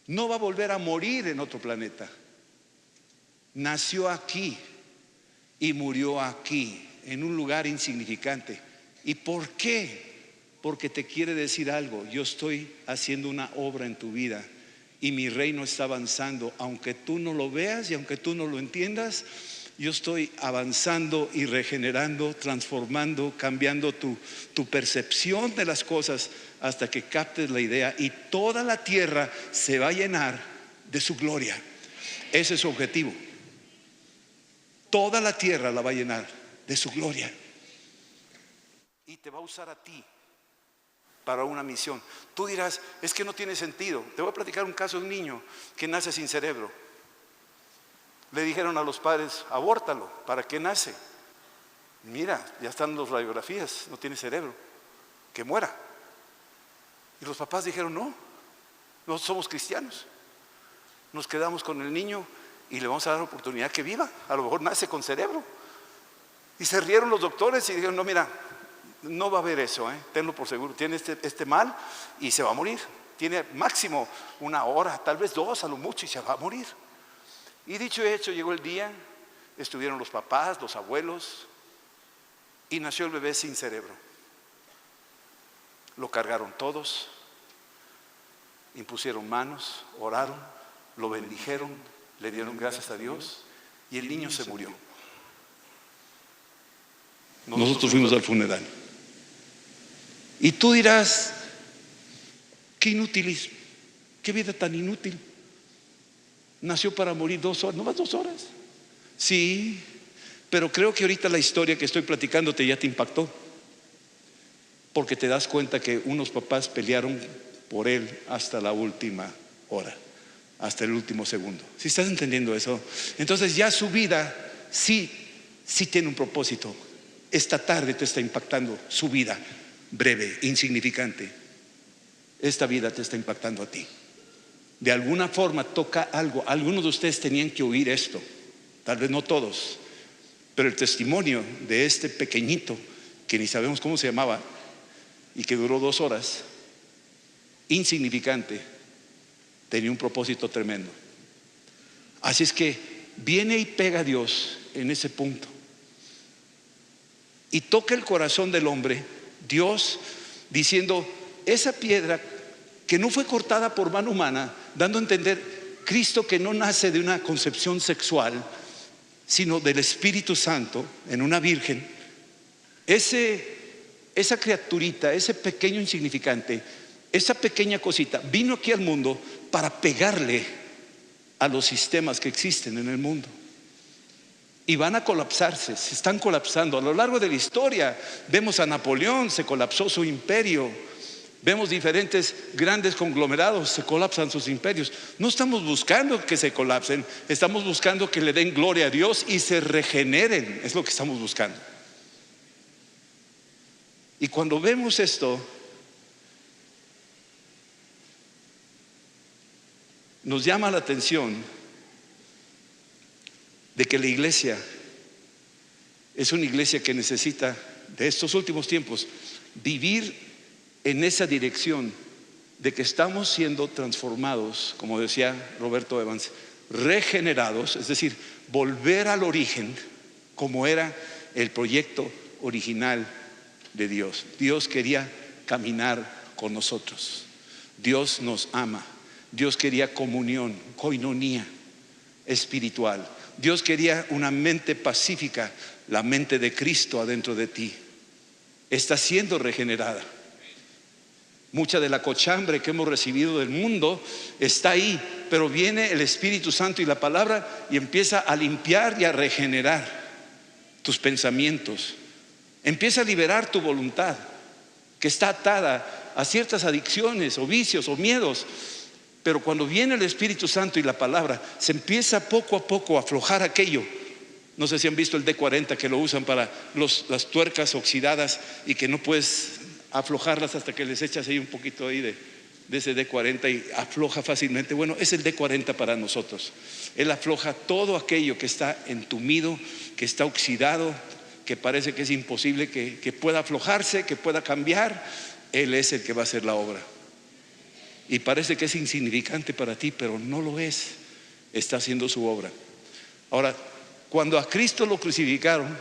No va a volver a morir en otro planeta. Nació aquí y murió aquí, en un lugar insignificante. ¿Y por qué? Porque te quiere decir algo. Yo estoy haciendo una obra en tu vida y mi reino está avanzando. Aunque tú no lo veas y aunque tú no lo entiendas, yo estoy avanzando y regenerando, transformando, cambiando tu percepción de las cosas hasta que captes la idea y toda la tierra se va a llenar de su gloria. Ese es su objetivo. Toda la tierra la va a llenar de su gloria. Y te va a usar a ti para una misión. Tú dirás, es que no tiene sentido. Te voy a platicar un caso de un niño que nace sin cerebro. Le dijeron a los padres, abórtalo. ¿Para qué nace? Mira, ya están las radiografías, no tiene cerebro, que muera. Y los papás dijeron, no somos cristianos. Nos quedamos con el niño y le vamos a dar oportunidad que viva. A lo mejor nace con cerebro. Y se rieron los doctores y dijeron, no, mira, no va a haber eso, tenlo por seguro. Tiene este mal y se va a morir. Tiene máximo 1 hora, tal vez 2 a lo mucho, y se va a morir. Y dicho y hecho, llegó el día, estuvieron los papás, los abuelos, y nació el bebé sin cerebro. Lo cargaron todos, impusieron manos, oraron, lo bendijeron, le dieron gracias a Dios, y el niño se murió. Nosotros fuimos al funeral. Y tú dirás, qué inútil, qué vida tan inútil. Nació para morir 2 horas, no más 2 horas. Sí, pero creo que ahorita la historia que estoy platicándote ya te impactó, porque te das cuenta que unos papás pelearon por él hasta la última hora, hasta el último segundo. ¿Sí estás entendiendo eso? Entonces ya su vida sí tiene un propósito. Esta tarde te está impactando su vida breve, insignificante. Esta vida te está impactando a ti. De alguna forma toca algo. Algunos de ustedes tenían que oír esto, tal vez no todos, pero el testimonio de este pequeñito que ni sabemos cómo se llamaba y que duró 2 horas, insignificante, tenía un propósito tremendo. Así es que viene y pega a Dios en ese punto y toca el corazón del hombre, Dios diciendo, esa piedra que no fue cortada por mano humana, dando a entender Cristo que no nace de una concepción sexual, sino del Espíritu Santo en una virgen. Esa criaturita, ese pequeño insignificante, esa pequeña cosita vino aquí al mundo para pegarle a los sistemas que existen en el mundo. Y van a colapsarse, se están colapsando. A lo largo de la historia vemos a Napoleón, se colapsó su imperio. Vemos diferentes grandes conglomerados, se colapsan sus imperios. No estamos buscando que se colapsen, estamos buscando que le den gloria a Dios y se regeneren. Es lo que estamos buscando. Y cuando vemos esto, nos llama la atención de que la iglesia es una iglesia que necesita, de estos últimos tiempos, vivir en esa dirección de que estamos siendo transformados, como decía Roberto Evans, regenerados, es decir, volver al origen como era el proyecto original de Dios. Dios quería caminar con nosotros. Dios nos ama. Dios quería comunión, koinonía espiritual. Dios quería una mente pacífica, la mente de Cristo adentro de ti. Está siendo regenerada. Mucha de la cochambre que hemos recibido del mundo está ahí, pero viene el Espíritu Santo y la palabra y empieza a limpiar y a regenerar tus pensamientos. Empieza a liberar tu voluntad, que está atada a ciertas adicciones o vicios o miedos. Pero cuando viene el Espíritu Santo y la palabra, se empieza poco a poco a aflojar aquello No sé si han visto el D40 que lo usan para las tuercas oxidadas y que no puedes aflojarlas hasta que les echas ahí un poquito ahí de ese D40 y afloja fácilmente. Bueno, es el D40 para nosotros. Él afloja todo aquello que está entumido, que está oxidado, que parece que es imposible que pueda aflojarse, que pueda cambiar. Él es el que va a hacer la obra. Y parece que es insignificante para ti, pero no lo es. Está haciendo su obra. Ahora, cuando a Cristo lo crucificaron,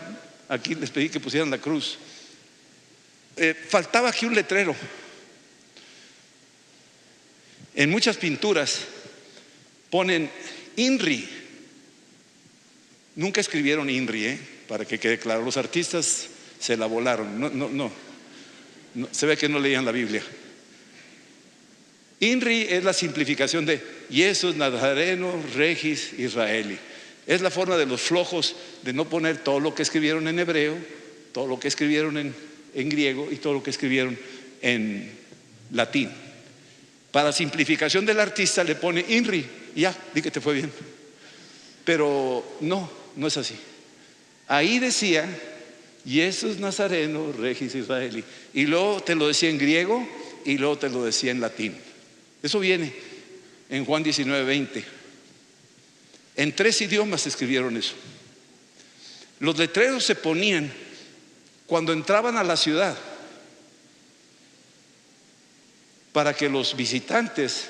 aquí les pedí que pusieran la cruz, faltaba aquí un letrero. En muchas pinturas ponen INRI. Nunca escribieron INRI, para que quede claro. Los artistas se la volaron. No, se ve que no leían la Biblia. INRI es la simplificación de Jesús Nazareno Regis Israeli. Es la forma de los flojos de no poner todo lo que escribieron en hebreo, todo lo que escribieron en griego y todo lo que escribieron en latín. Para simplificación del artista le pone INRI y ya, di que te fue bien. Pero no es así. Ahí decía Jesús Nazareno Regis Israeli, y luego te lo decía en griego y luego te lo decía en latín. Eso viene en Juan 19:20. En 3 idiomas escribieron eso. Los letreros se ponían cuando entraban a la ciudad para que los visitantes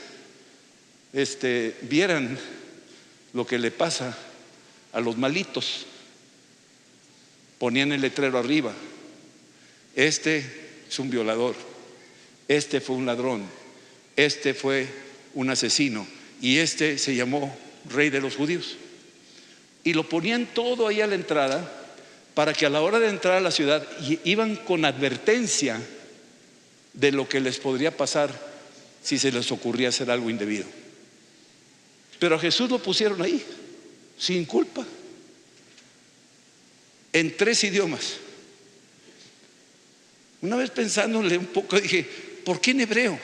vieran lo que le pasa a los malitos. Ponían el letrero arriba: este es un violador, este fue un ladrón, este fue un asesino y este se llamó Rey de los Judíos. Y lo ponían todo ahí a la entrada para que a la hora de entrar a la ciudad iban con advertencia de lo que les podría pasar si se les ocurría hacer algo indebido. Pero a Jesús lo pusieron ahí sin culpa, en 3 idiomas. Una vez pensándole un poco dije, ¿por qué en hebreo?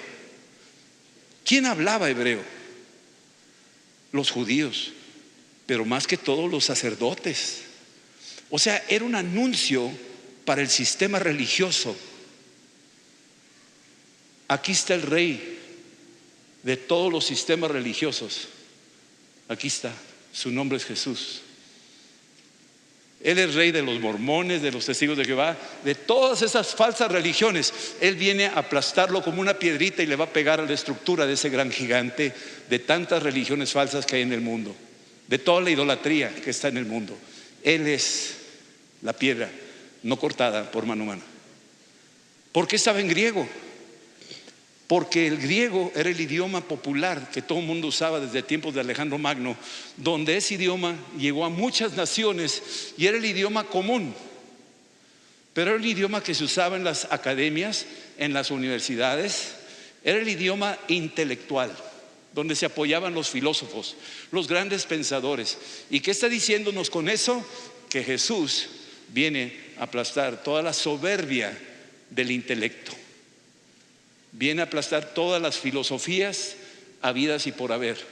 ¿Quién hablaba hebreo? Los judíos, pero más que todo los sacerdotes. O sea, era un anuncio para el sistema religioso. Aquí está el rey de todos los sistemas religiosos. Aquí está, su nombre es Jesús. Él es rey de los mormones, de los testigos de Jehová, de todas esas falsas religiones. Él viene a aplastarlo como una piedrita y le va a pegar a la estructura de ese gran gigante, de tantas religiones falsas que hay en el mundo, de toda la idolatría que está en el mundo. Él es la piedra no cortada por mano humana. ¿Por qué estaba en griego? Porque el griego era el idioma popular que todo el mundo usaba desde tiempos de Alejandro Magno, donde ese idioma llegó a muchas naciones y era el idioma común. Pero era el idioma que se usaba en las academias, en las universidades. Era el idioma intelectual, donde se apoyaban los filósofos, los grandes pensadores. ¿Y qué está diciéndonos con eso? Que Jesús viene a aplastar toda la soberbia del intelecto. Viene a aplastar todas las filosofías habidas y por haber.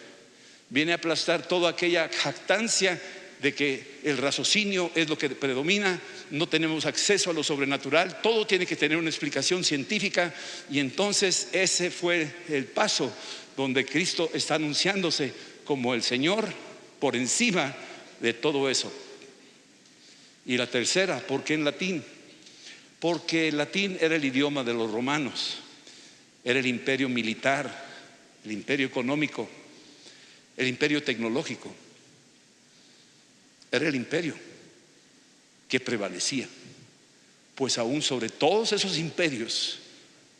Viene a aplastar toda aquella jactancia de que el raciocinio es lo que predomina, no tenemos acceso a lo sobrenatural, todo tiene que tener una explicación científica. Y entonces ese fue el paso donde Cristo está anunciándose como el Señor por encima de todo eso. Y la tercera, ¿por qué en latín? Porque el latín era el idioma de los romanos. Era el imperio militar, el imperio económico, el imperio tecnológico. Era el imperio que prevalecía. Pues aún sobre todos esos imperios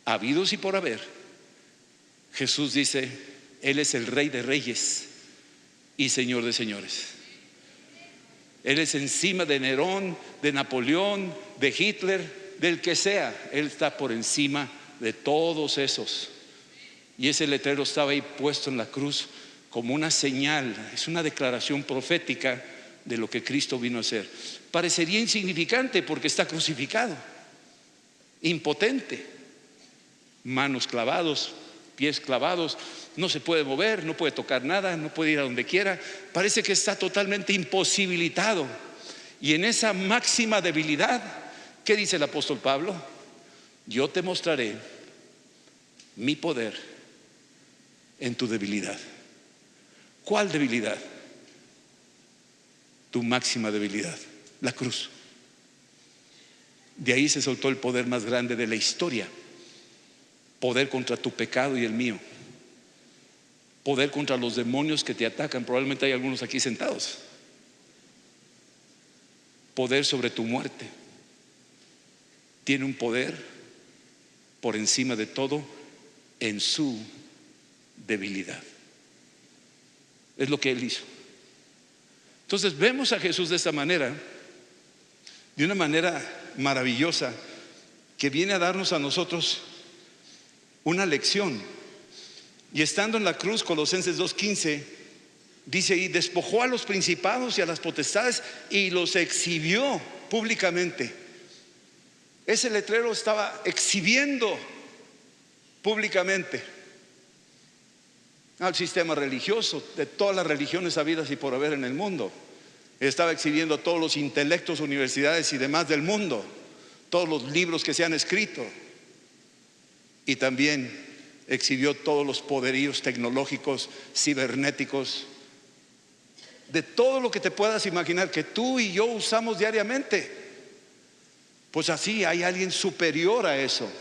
habidos y por haber, Jesús dice, Él es el Rey de Reyes y Señor de Señores. Él es encima de Nerón, de Napoleón, de Hitler, del que sea. Él está por encima de todos esos. Y ese letrero estaba ahí puesto en la cruz como una señal, es una declaración profética de lo que Cristo vino a hacer. Parecería insignificante porque está crucificado, impotente, manos clavados, pies clavados, no se puede mover, no puede tocar nada, no puede ir a donde quiera, parece que está totalmente imposibilitado. Y en esa máxima debilidad, ¿qué dice el apóstol Pablo? Yo te mostraré mi poder en tu debilidad. ¿Cuál debilidad? Tu máxima debilidad, la cruz. De ahí se soltó el poder más grande de la historia. Poder contra tu pecado y el mío. Poder contra los demonios que te atacan. Probablemente hay algunos aquí sentados. Poder sobre tu muerte. Tiene un poder por encima de todo en su debilidad. Es lo que Él hizo. Entonces vemos a Jesús de esta manera, de una manera maravillosa, que viene a darnos a nosotros una lección. Y estando en la cruz, Colosenses 2:15 dice: y despojó a los principados y a las potestades y los exhibió públicamente. Ese letrero estaba exhibiendo públicamente al sistema religioso de todas las religiones habidas y por haber en el mundo. Estaba exhibiendo todos los intelectos, universidades y demás del mundo, todos los libros que se han escrito, y también exhibió todos los poderíos tecnológicos, cibernéticos, de todo lo que te puedas imaginar que tú y yo usamos diariamente. Pues así hay alguien superior a eso.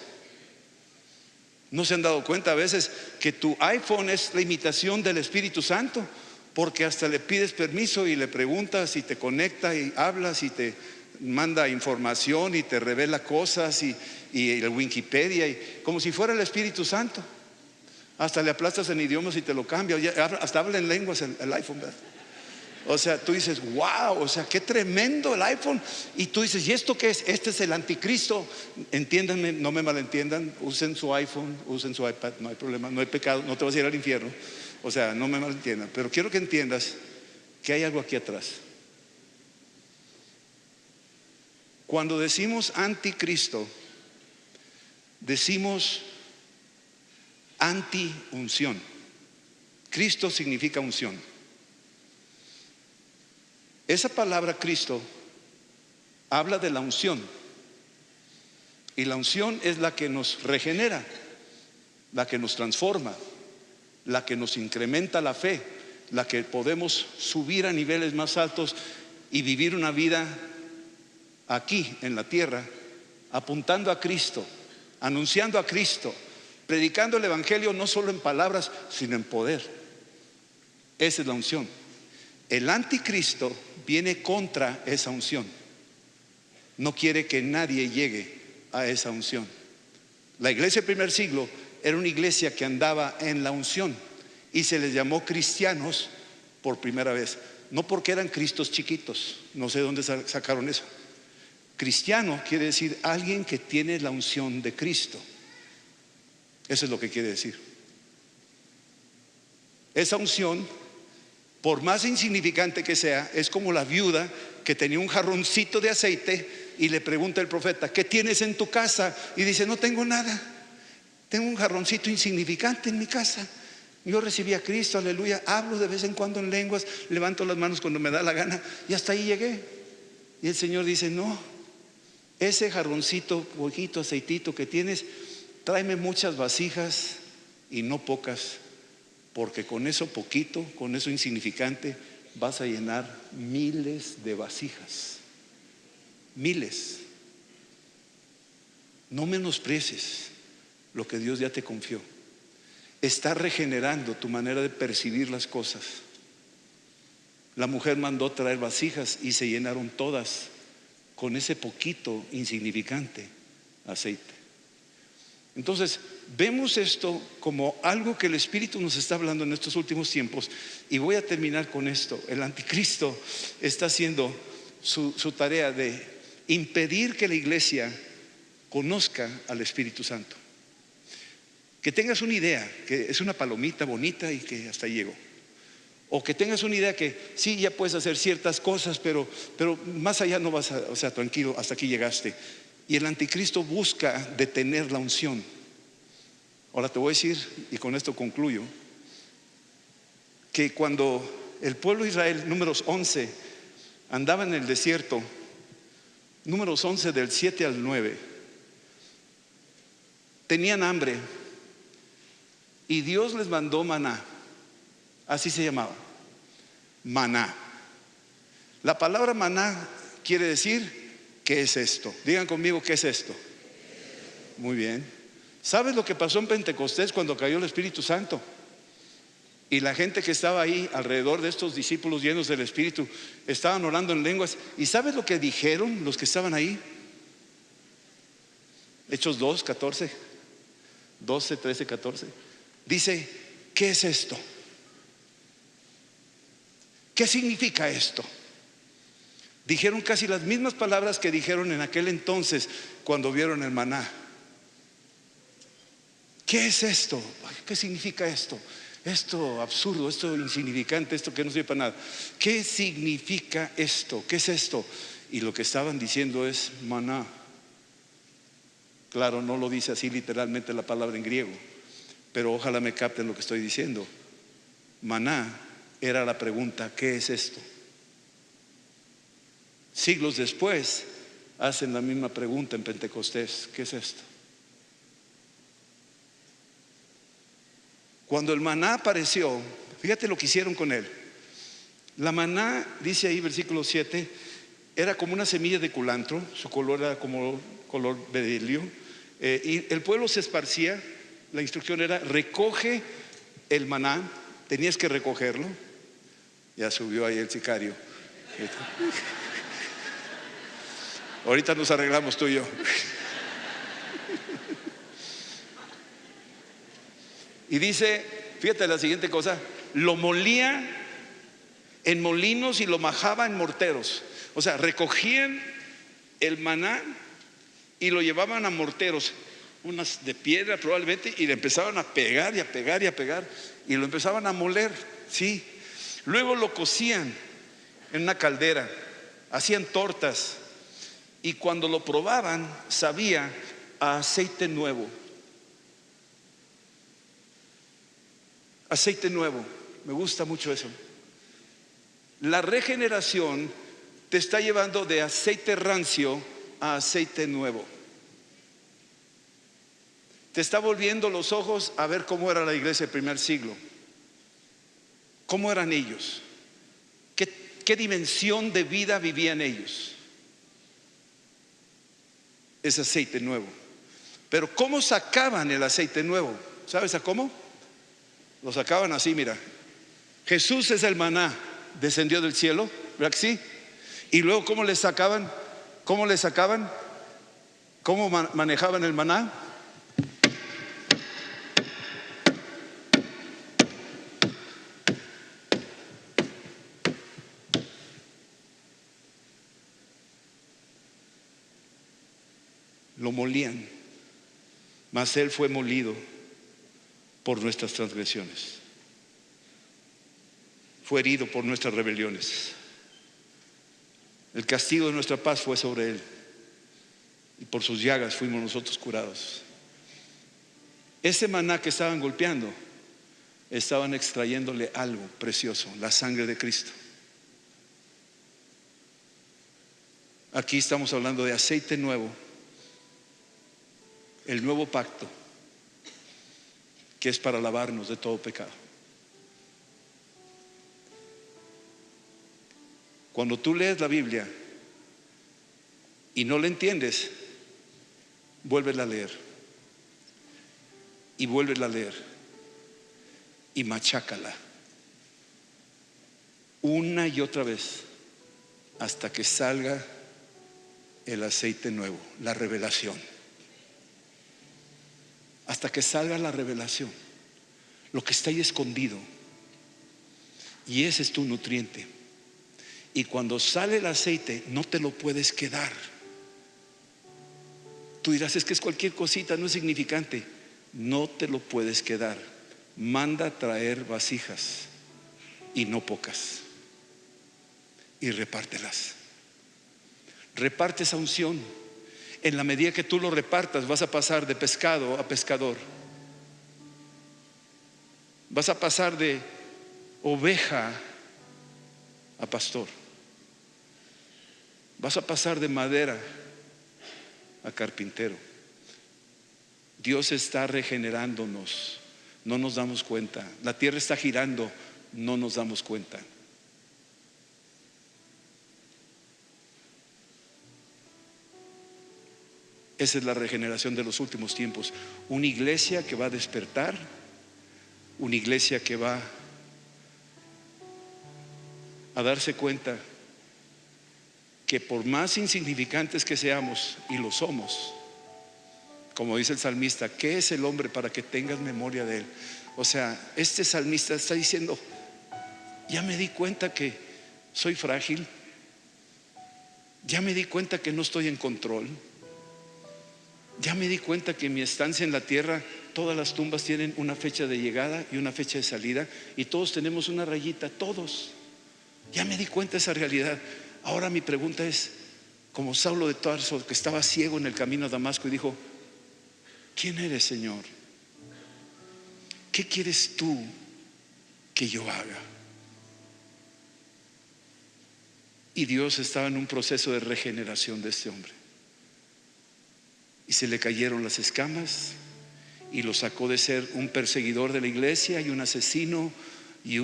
¿No se han dado cuenta a veces que tu iPhone es la imitación del Espíritu Santo? Porque hasta le pides permiso y le preguntas y te conecta y hablas y te manda información y te revela cosas y el Wikipedia, y como si fuera el Espíritu Santo. Hasta le aplastas en idiomas y te lo cambia, hasta habla en lenguas el iPhone, ¿verdad? O sea, tú dices, wow, o sea, qué tremendo el iPhone. Y tú dices, ¿y esto qué es? Este es el anticristo. Entiéndanme, no me malentiendan. Usen su iPhone, usen su iPad, no hay problema, no hay pecado, no te vas a ir al infierno. O sea, no me malentiendan, pero quiero que entiendas que hay algo aquí atrás. Cuando decimos anticristo, decimos anti-unción. Cristo significa unción. Esa palabra Cristo habla de la unción, y la unción es la que nos regenera, la que nos transforma, la que nos incrementa la fe, la que podemos subir a niveles más altos y vivir una vida aquí en la tierra, apuntando a Cristo, anunciando a Cristo, predicando el Evangelio no solo en palabras, sino en poder. Esa es la unción. El anticristo viene contra esa unción. No quiere que nadie llegue a esa unción. La iglesia del primer siglo era una iglesia que andaba en la unción y se les llamó cristianos por primera vez. No porque eran cristos chiquitos, no sé dónde sacaron eso. Cristiano quiere decir alguien que tiene la unción de Cristo. Eso es lo que quiere decir. Esa unción, por más insignificante que sea, es como la viuda que tenía un jarroncito de aceite y le pregunta al profeta, ¿qué tienes en tu casa? Y dice, no tengo nada, tengo un jarroncito insignificante en mi casa. Yo recibí a Cristo, aleluya, hablo de vez en cuando en lenguas, levanto las manos cuando me da la gana y hasta ahí llegué. Y el Señor dice, no, ese jarroncito, poquito aceitito que tienes, tráeme muchas vasijas y no pocas, porque con eso poquito, con eso insignificante, vas a llenar miles de vasijas. Miles. No menosprecies lo que Dios ya te confió. Está regenerando tu manera de percibir las cosas. La mujer mandó traer vasijas y se llenaron todas con ese poquito insignificante aceite. Entonces vemos esto como algo que el Espíritu nos está hablando en estos últimos tiempos, y voy a terminar con esto. El anticristo está haciendo su tarea de impedir que la iglesia conozca al Espíritu Santo. Que tengas una idea que es una palomita bonita y que hasta ahí llegó, o que tengas una idea que sí, ya puedes hacer ciertas cosas, pero más allá no vas a, o sea, tranquilo, hasta aquí llegaste. Y el anticristo busca detener la unción. Ahora te voy a decir, y con esto concluyo, que cuando el pueblo de Israel, Números 11, andaba en el desierto, Números 11 del 7 al 9. Tenían hambre y Dios les mandó maná. Así se llamaba, maná. La palabra maná quiere decir, ¿qué es esto? Digan conmigo, ¿qué es esto? Muy bien. ¿Sabes lo que pasó en Pentecostés cuando cayó el Espíritu Santo? Y la gente que estaba ahí alrededor de estos discípulos llenos del Espíritu estaban orando en lenguas. ¿Y sabes lo que dijeron los que estaban ahí? Hechos 2, 14, 12, 13, 14. Dice, ¿qué es esto? ¿Qué significa esto? Dijeron casi las mismas palabras que dijeron en aquel entonces cuando vieron el maná. ¿Qué es esto? ¿Qué significa esto? Esto absurdo, esto insignificante, esto que no sirve para nada. ¿Qué significa esto? ¿Qué es esto? Y lo que estaban diciendo es maná. Claro, no lo dice así literalmente la palabra en griego, pero ojalá me capten lo que estoy diciendo. Maná era la pregunta, ¿qué es esto? Siglos después hacen la misma pregunta en Pentecostés, ¿qué es esto? Cuando el maná apareció, fíjate lo que hicieron con él. La maná, dice ahí versículo 7, era como una semilla de culantro, su color era como color bedelio, y el pueblo se esparcía. La instrucción era, recoge el maná, tenías que recogerlo. Ya subió ahí el sicario. Ahorita nos arreglamos tú y yo. Y dice, fíjate la siguiente cosa, lo molía en molinos y lo majaba en morteros. O sea, recogían el maná y lo llevaban a morteros, unas de piedra probablemente, y le empezaban a pegar y a pegar y a pegar, y lo empezaban a moler, ¿sí? Luego lo cocían en una caldera, hacían tortas, y cuando lo probaban sabía a aceite nuevo. Aceite nuevo, me gusta mucho eso. La regeneración te está llevando de aceite rancio a aceite nuevo. Te está volviendo los ojos a ver cómo era la iglesia del primer siglo. ¿Cómo eran ellos? ¿Qué dimensión de vida vivían ellos? Es aceite nuevo. Pero ¿cómo sacaban el aceite nuevo? ¿Sabes a cómo? Lo sacaban así, mira. Jesús es el maná, descendió del cielo, ¿verdad que sí? Y luego ¿cómo le sacaban? ¿Cómo le sacaban? ¿Cómo manejaban el maná? Lo molían, mas él fue molido por nuestras transgresiones, fue herido por nuestras rebeliones. El castigo de nuestra paz fue sobre él, y por sus llagas fuimos nosotros curados. Ese maná que estaban golpeando, estaban extrayéndole algo precioso, la sangre de Cristo. Aquí estamos hablando de aceite nuevo, el nuevo pacto, que es para lavarnos de todo pecado. Cuando tú lees la Biblia y no la entiendes, vuélvela a leer y vuélvela a leer y machácala una y otra vez hasta que salga el aceite nuevo, la revelación. Hasta que salga la revelación, lo que está ahí escondido, y ese es tu nutriente. Y cuando sale el aceite no te lo puedes quedar. Tú dirás, es que es cualquier cosita, no es significante. No te lo puedes quedar. Manda a traer vasijas, y no pocas, y repártelas. Reparte esa unción. En la medida que tú lo repartas, vas a pasar de pescado a pescador. Vas a pasar de oveja a pastor. Vas a pasar de madera a carpintero. Dios está regenerándonos, no nos damos cuenta. La tierra está girando, no nos damos cuenta. Esa es la regeneración de los últimos tiempos. Una iglesia que va a despertar, una iglesia que va a darse cuenta que por más insignificantes que seamos, y lo somos, como dice el salmista, ¿qué es el hombre para que tengas memoria de él? O sea, este salmista está diciendo, ya me di cuenta que soy frágil, ya me di cuenta que no estoy en control, ya me di cuenta que en mi estancia en la tierra todas las tumbas tienen una fecha de llegada y una fecha de salida, y todos tenemos una rayita, todos. Ya me di cuenta de esa realidad. Ahora mi pregunta es, como Saulo de Tarso, que estaba ciego en el camino a Damasco y dijo, ¿quién eres, Señor? ¿Qué quieres tú que yo haga? Y Dios estaba en un proceso de regeneración de este hombre. Y se le cayeron las escamas y lo sacó de ser un perseguidor de la iglesia y un asesino y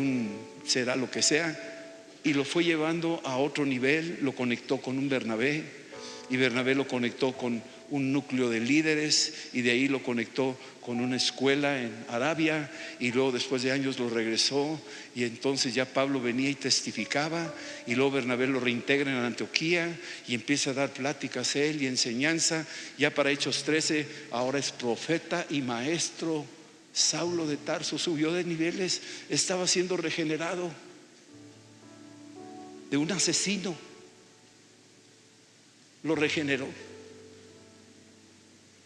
será lo que sea, y lo fue llevando a otro nivel. Lo conectó con un Bernabé, y Bernabé lo conectó con un núcleo de líderes, y de ahí lo conectó con una escuela en Arabia, y luego después de años lo regresó, y entonces ya Pablo venía y testificaba, y luego Bernabé lo reintegra en Antioquía y empieza a dar pláticas él y enseñanza. Ya para Hechos 13 ahora es profeta y maestro. Saulo de Tarso subió de niveles, estaba siendo regenerado de un asesino, lo regeneró,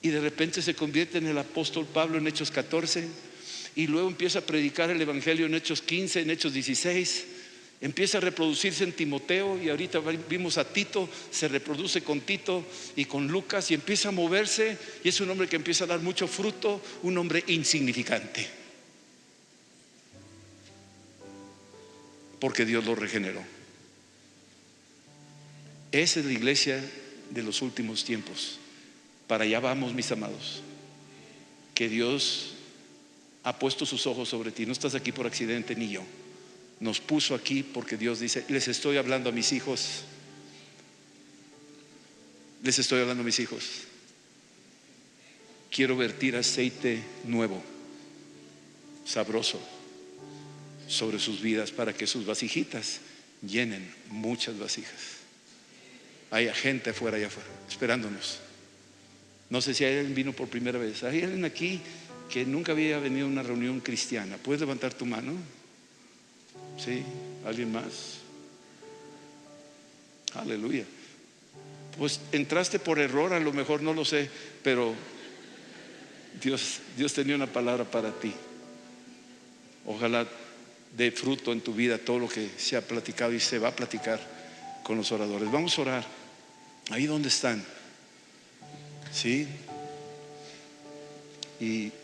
y de repente se convierte en el apóstol Pablo en Hechos 14, y luego empieza a predicar el evangelio en Hechos 15, en Hechos 16, empieza a reproducirse en Timoteo, y ahorita vimos a Tito, se reproduce con Tito y con Lucas, y empieza a moverse, y es un hombre que empieza a dar mucho fruto, un hombre insignificante, porque Dios lo regeneró. Esa es la iglesia de los últimos tiempos. Para allá vamos, mis amados. Que Dios ha puesto sus ojos sobre ti. No estás aquí por accidente, ni yo. Nos puso aquí porque Dios dice, les estoy hablando a mis hijos. Les estoy hablando a mis hijos. Quiero vertir aceite nuevo, sabroso, sobre sus vidas, para que sus vasijitas llenen muchas vasijas. Hay gente afuera, allá afuera, esperándonos. No sé si alguien vino por primera vez. Hay alguien aquí que nunca había venido a una reunión cristiana. ¿Puedes levantar tu mano? ¿Sí? ¿Alguien más? Aleluya. Pues entraste por error, a lo mejor, no lo sé, pero Dios tenía una palabra para ti. Ojalá dé fruto en tu vida todo lo que se ha platicado y se va a platicar con los oradores. Vamos a orar. Ahí donde están, ¿sí? Y te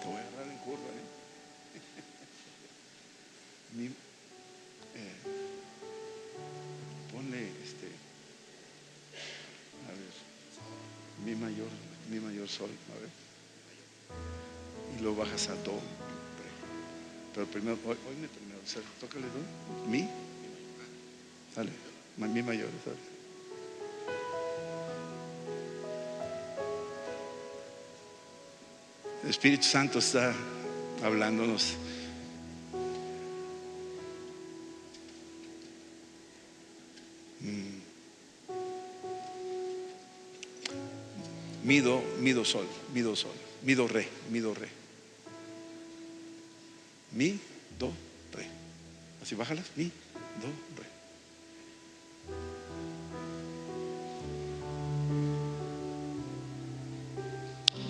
voy a agarrar en curva, ponle a ver, mi mayor sol, a ver, y lo bajas a do. Pero primero, oíme primero, o sea, tócale do, mi, sale, mi mayor, ¿sabes? El Espíritu Santo está hablándonos. Mi do sol, mi do sol, mi do re, mi do re. Mi, do, re. Así bájalas, mi, do, re.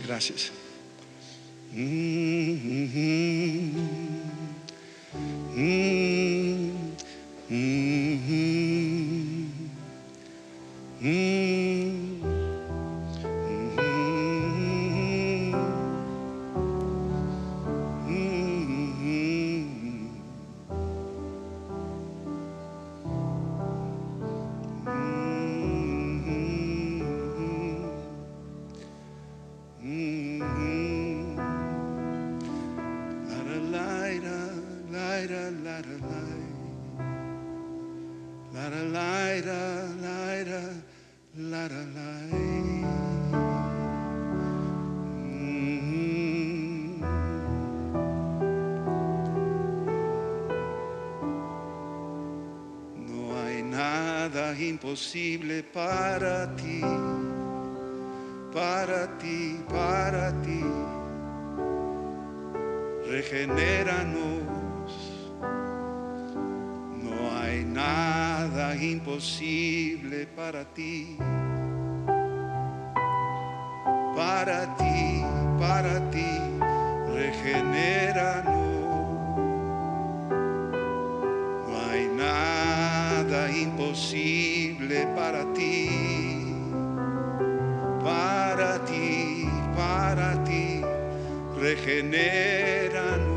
Gracias. No hay nada imposible para ti, para ti, para ti. Regenéranos. No hay nada imposible para ti. Para ti, para ti, regenéranos. No hay nada imposible para ti. Para ti, para ti, regenéranos.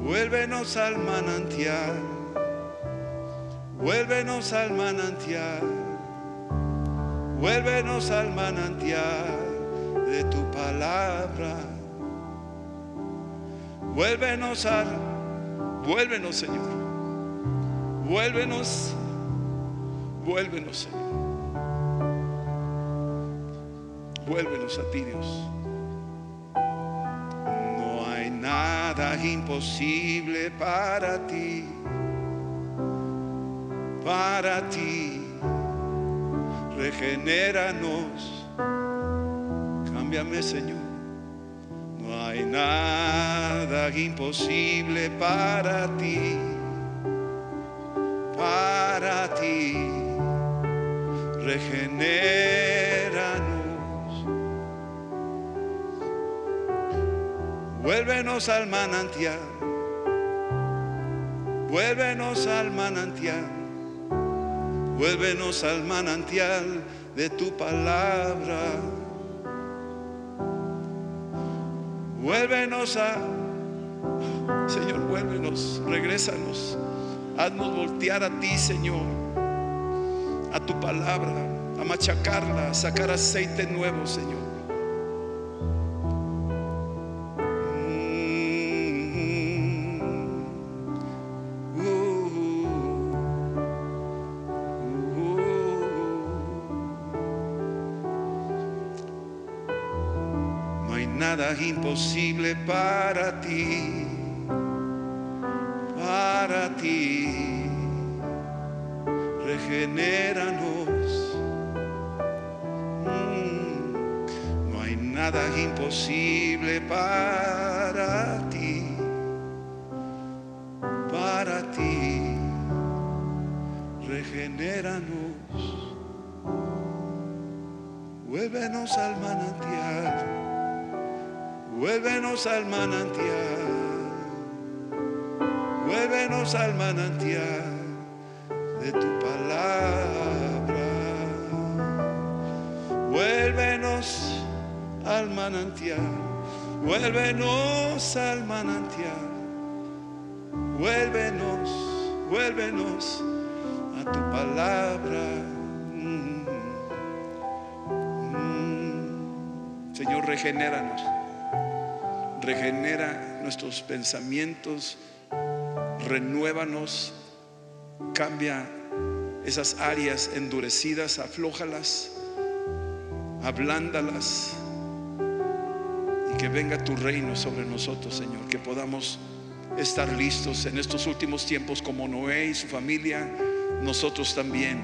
Vuélvenos al manantial, vuélvenos al manantial, vuélvenos al manantial de tu palabra. Vuélvenos, Señor. Vuélvenos, Señor. Vuélvenos a ti, Dios. No hay nada imposible para ti. Para ti. Regenéranos. Cámbiame, Señor. No hay nada imposible para ti. Para ti. Regenéranos. Vuélvenos al manantial. Vuélvenos al manantial. Vuélvenos al manantial de tu palabra. Vuélvenos Señor, vuélvenos, regrésanos. Haznos voltear a ti, Señor, a tu palabra, a machacarla, a sacar aceite nuevo, Señor. No hay nada imposible para ti. Para ti, regenéranos. No hay nada imposible para ti. Para ti, regenéranos. Vuélvenos al manantial. Vuélvenos al manantial. Vuélvenos al manantial de tu palabra. Vuélvenos al manantial. Vuélvenos al manantial. Vuélvenos, vuélvenos a tu palabra. Señor, regenéranos. Regenera nuestros pensamientos. Renuévanos, cambia esas áreas endurecidas, aflójalas, ablándalas, y que venga tu reino sobre nosotros, Señor, que podamos estar listos en estos últimos tiempos como Noé y su familia, nosotros también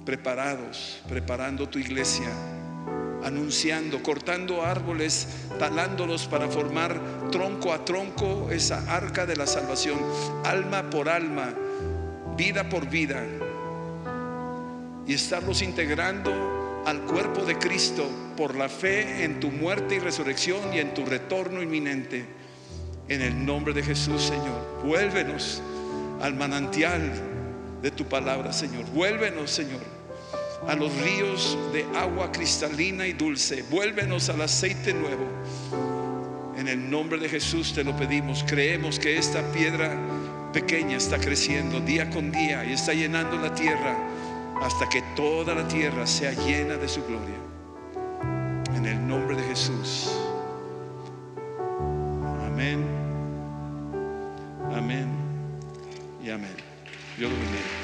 preparados, preparando tu iglesia, anunciando, cortando árboles, talándolos para formar tronco a tronco esa arca de la salvación, alma por alma, vida por vida, y estarlos integrando al cuerpo de Cristo por la fe en tu muerte y resurrección y en tu retorno inminente. En el nombre de Jesús, Señor, vuélvenos al manantial de tu palabra, Señor. Vuélvenos, Señor, a los ríos de agua cristalina y dulce. Vuélvenos al aceite nuevo. En el nombre de Jesús te lo pedimos. Creemos que esta piedra pequeña está creciendo día con día y está llenando la tierra hasta que toda la tierra sea llena de su gloria. En el nombre de Jesús. Amén. Amén. y amén. Dios los bendiga.